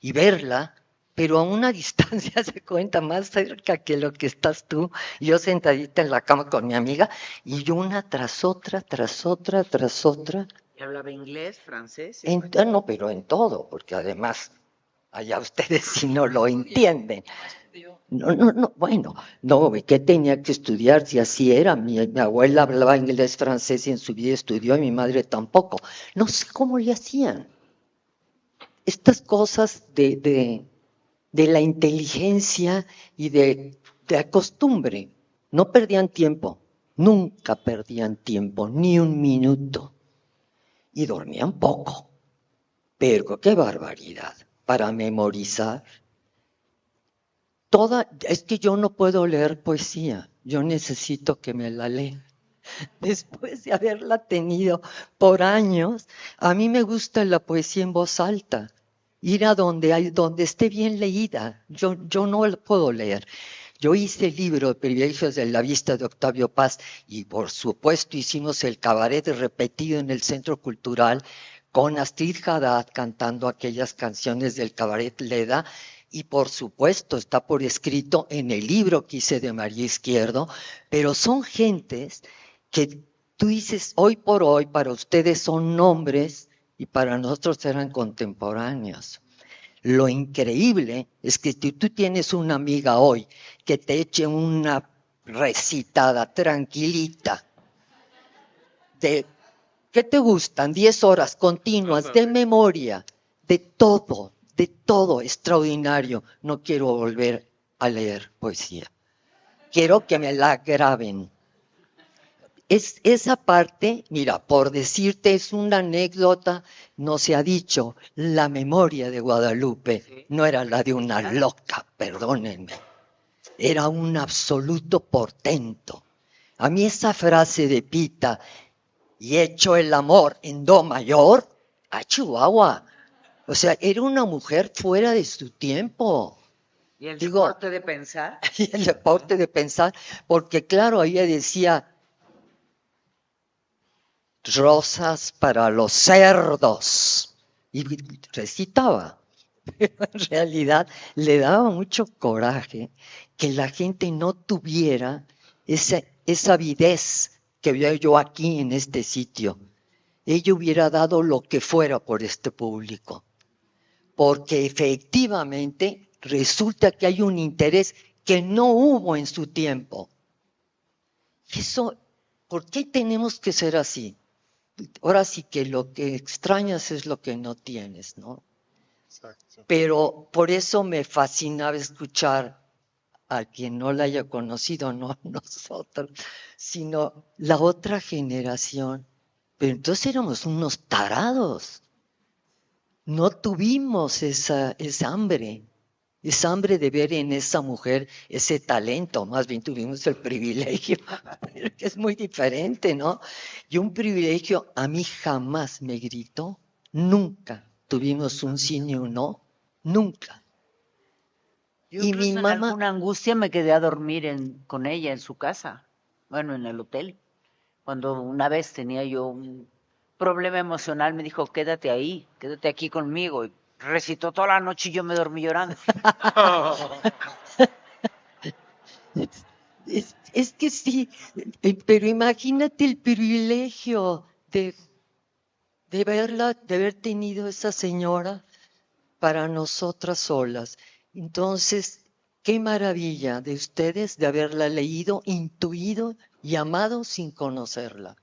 y verla, pero a una distancia se cuenta más cerca que lo que estás tú, yo sentadita en la cama con mi amiga, y yo una tras otra. ¿Y hablaba inglés, francés? No, pero en todo, porque además, allá ustedes si no lo entienden. No, bueno, no, ¿qué tenía que estudiar? Si así era, mi abuela hablaba inglés, francés y en su vida estudió, y mi madre tampoco. No sé cómo le hacían. Estas cosas de la inteligencia y de la costumbre, no perdían tiempo, nunca perdían tiempo, ni un minuto, y dormían poco, pero qué barbaridad, para memorizar. Es que yo no puedo leer poesía, yo necesito que me la lean. Después de haberla tenido por años, a mí me gusta la poesía en voz alta, ir a donde esté bien leída. Yo no la puedo leer. Yo hice el libro de Privilegios de la Vista de Octavio Paz y por supuesto hicimos el cabaret repetido en el Centro Cultural con Astrid Haddad cantando aquellas canciones del cabaret Leda. Y por supuesto está por escrito en el libro que hice de María Izquierdo, pero son gentes que tú dices, hoy por hoy para ustedes son nombres y para nosotros eran contemporáneos. Lo increíble es que si tú tienes una amiga hoy que te eche una recitada tranquilita de, ¿qué te gustan? 10 horas continuas de memoria, de todo extraordinario. No quiero volver a leer poesía. Quiero que me la graben. Esa parte, mira, por decirte, es una anécdota, no se ha dicho, la memoria de Guadalupe no era la de una loca, perdónenme, era un absoluto portento. A mí esa frase de Pita, y hecho el amor en do mayor, a Chihuahua, o sea, era una mujer fuera de su tiempo. ¿Y el deporte de pensar? Y el deporte de pensar, porque claro, ella decía, rosas para los cerdos, y recitaba, pero en realidad le daba mucho coraje que la gente no tuviera esa avidez que veo yo aquí en este sitio. Ella hubiera dado lo que fuera por este público, porque efectivamente resulta que hay un interés que no hubo en su tiempo. Eso, ¿por qué tenemos que ser así? Ahora sí que lo que extrañas es lo que no tienes, ¿no? Exacto. Pero por eso me fascinaba escuchar a quien no la haya conocido, no nosotros, sino la otra generación. Pero entonces éramos unos tarados. No tuvimos esa hambre de ver en esa mujer ese talento, más bien tuvimos el privilegio, pero que es muy diferente, ¿no? Y un privilegio a mí jamás me gritó, nunca tuvimos un sí ni un no, nunca. Yo y mi mamá, en alguna angustia me quedé a dormir con ella en su casa, bueno, en el hotel. Cuando una vez tenía yo un problema emocional, me dijo, quédate aquí conmigo. Y recitó toda la noche y yo me dormí llorando. Es que sí, pero imagínate el privilegio de verla, de haber tenido esa señora para nosotras solas. Entonces, qué maravilla de ustedes de haberla leído, intuido y amado sin conocerla.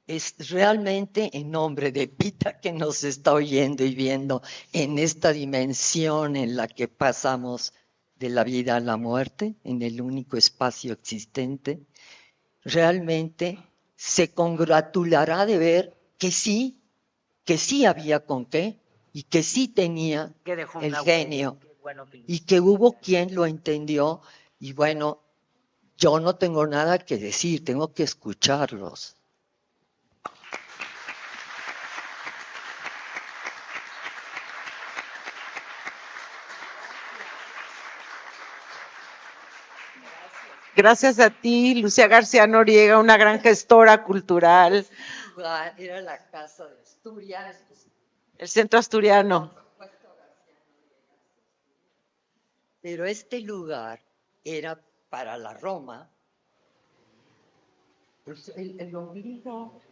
Es realmente en nombre de Pita que nos está oyendo y viendo en esta dimensión en la que pasamos de la vida a la muerte, en el único espacio existente, realmente se congratulará de ver que sí había con qué y que sí tenía Que dejó el una genio huella. Qué bueno que lo y que hubo quien lo entendió y bueno, yo no tengo nada que decir, tengo que escucharlos. Gracias a ti, Lucía García Noriega, una gran gestora cultural. Era la casa de Asturias. El Centro Asturiano. Pero este lugar era para la Roma. Pues el ombligo.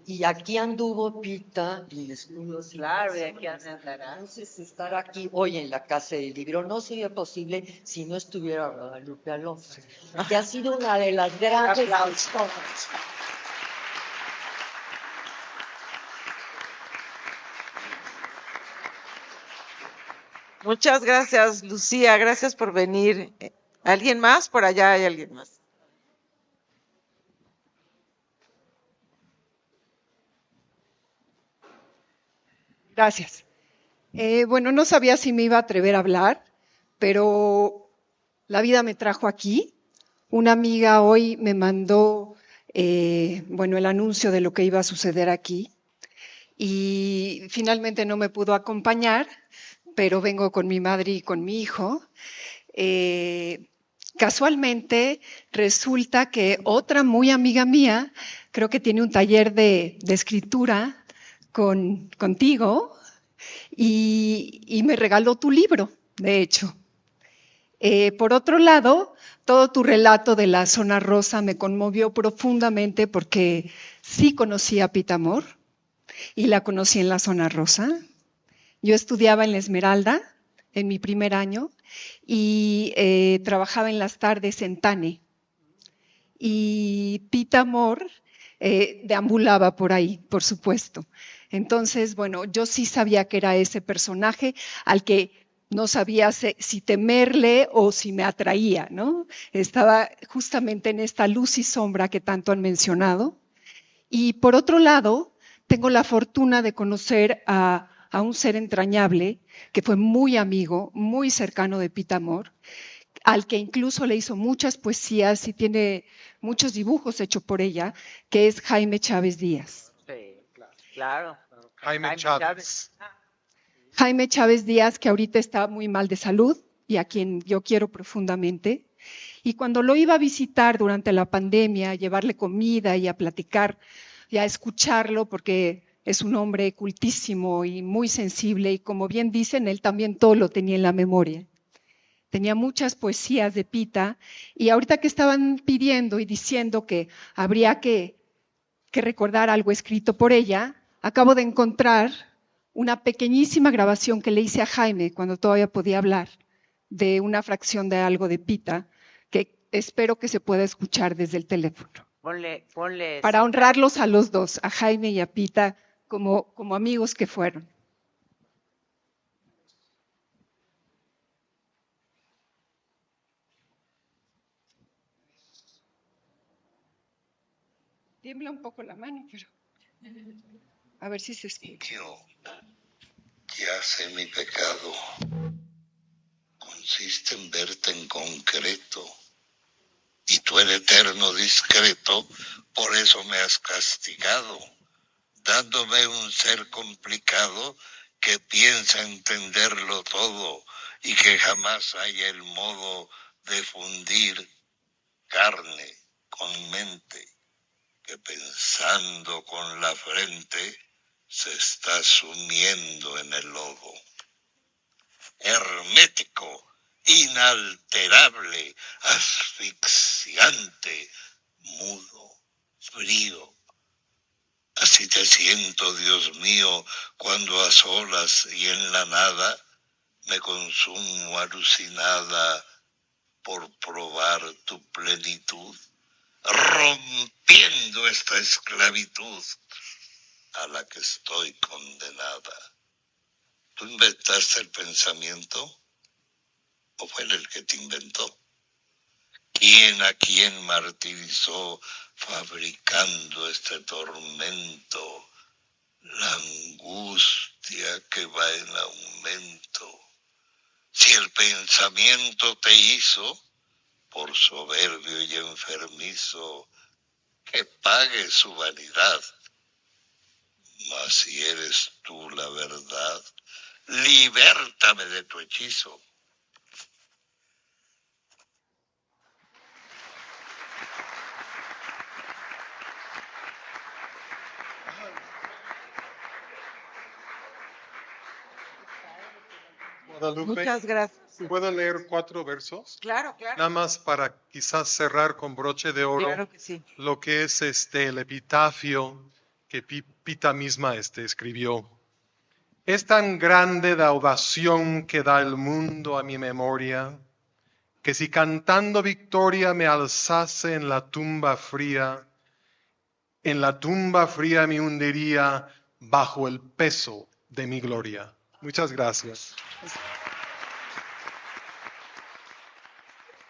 Y aquí anduvo Pita y les pudo Claro, y aquí andará. Entonces, estar aquí hoy en la Casa del Libro no sería posible si no estuviera Guadalupe Alonso, que ha sido una de las grandes personas. Muchas gracias, Lucía. Gracias por venir. ¿Alguien más? Por allá hay alguien más. Gracias. Bueno, no sabía si me iba a atrever a hablar, pero la vida me trajo aquí. Una amiga hoy me mandó, el anuncio de lo que iba a suceder aquí y finalmente no me pudo acompañar, pero vengo con mi madre y con mi hijo. Casualmente resulta que otra muy amiga mía, creo que tiene un taller de escritura contigo, y me regaló tu libro, de hecho. Por otro lado, todo tu relato de la zona rosa me conmovió profundamente porque sí conocí a Pita Amor y la conocí en la zona rosa. Yo estudiaba en la Esmeralda en mi primer año y trabajaba en las tardes en Tane. Y Pita Amor deambulaba por ahí, por supuesto. Entonces, bueno, yo sí sabía que era ese personaje al que no sabía si temerle o si me atraía, ¿no? Estaba justamente en esta luz y sombra que tanto han mencionado. Y por otro lado, tengo la fortuna de conocer a un ser entrañable que fue muy amigo, muy cercano de Pita Amor, al que incluso le hizo muchas poesías y tiene muchos dibujos hechos por ella, que es Jaime Chávez Díaz. Sí, claro. Jaime Chávez. Jaime Chávez Díaz, que ahorita está muy mal de salud y a quien yo quiero profundamente. Y cuando lo iba a visitar durante la pandemia, a llevarle comida y a platicar y a escucharlo, porque es un hombre cultísimo y muy sensible, y como bien dicen, él también todo lo tenía en la memoria. Tenía muchas poesías de Pita, y ahorita que estaban pidiendo y diciendo que habría que recordar algo escrito por ella, acabo de encontrar una pequeñísima grabación que le hice a Jaime cuando todavía podía hablar, de una fracción de algo de Pita, que espero que se pueda escuchar desde el teléfono. Ponle. Para honrarlos a los dos, a Jaime y a Pita, como amigos que fueron. Tiembla un poco la mano, pero a ver si se escucha. Ya sé mi pecado. Consiste en verte en concreto. Y tú el eterno discreto, por eso me has castigado, dándome un ser complicado que piensa entenderlo todo y que jamás haya el modo de fundir carne con mente, que pensando con la frente se está sumiendo en el lodo. Hermético, inalterable, asfixiante, mudo, frío. Así te siento, Dios mío, cuando a solas y en la nada me consumo alucinada por probar tu plenitud, rompiendo esta esclavitud a la que estoy condenada. ¿Tú inventaste el pensamiento o fue él el que te inventó? ¿Quién a quién martirizó fabricando este tormento la angustia que va en aumento. Si el pensamiento te hizo, por soberbio y enfermizo, que pague su vanidad. Mas si eres tú la verdad, libértame de tu hechizo. Guadalupe, Muchas gracias. Sí. ¿puedo leer 4 versos? Claro, claro. Nada más para quizás cerrar con broche de oro Claro que sí. lo que es el epitafio que Pita misma escribió. Es tan grande la ovación que da el mundo a mi memoria, que si cantando victoria me alzase en la tumba fría me hundiría bajo el peso de mi gloria. Muchas gracias.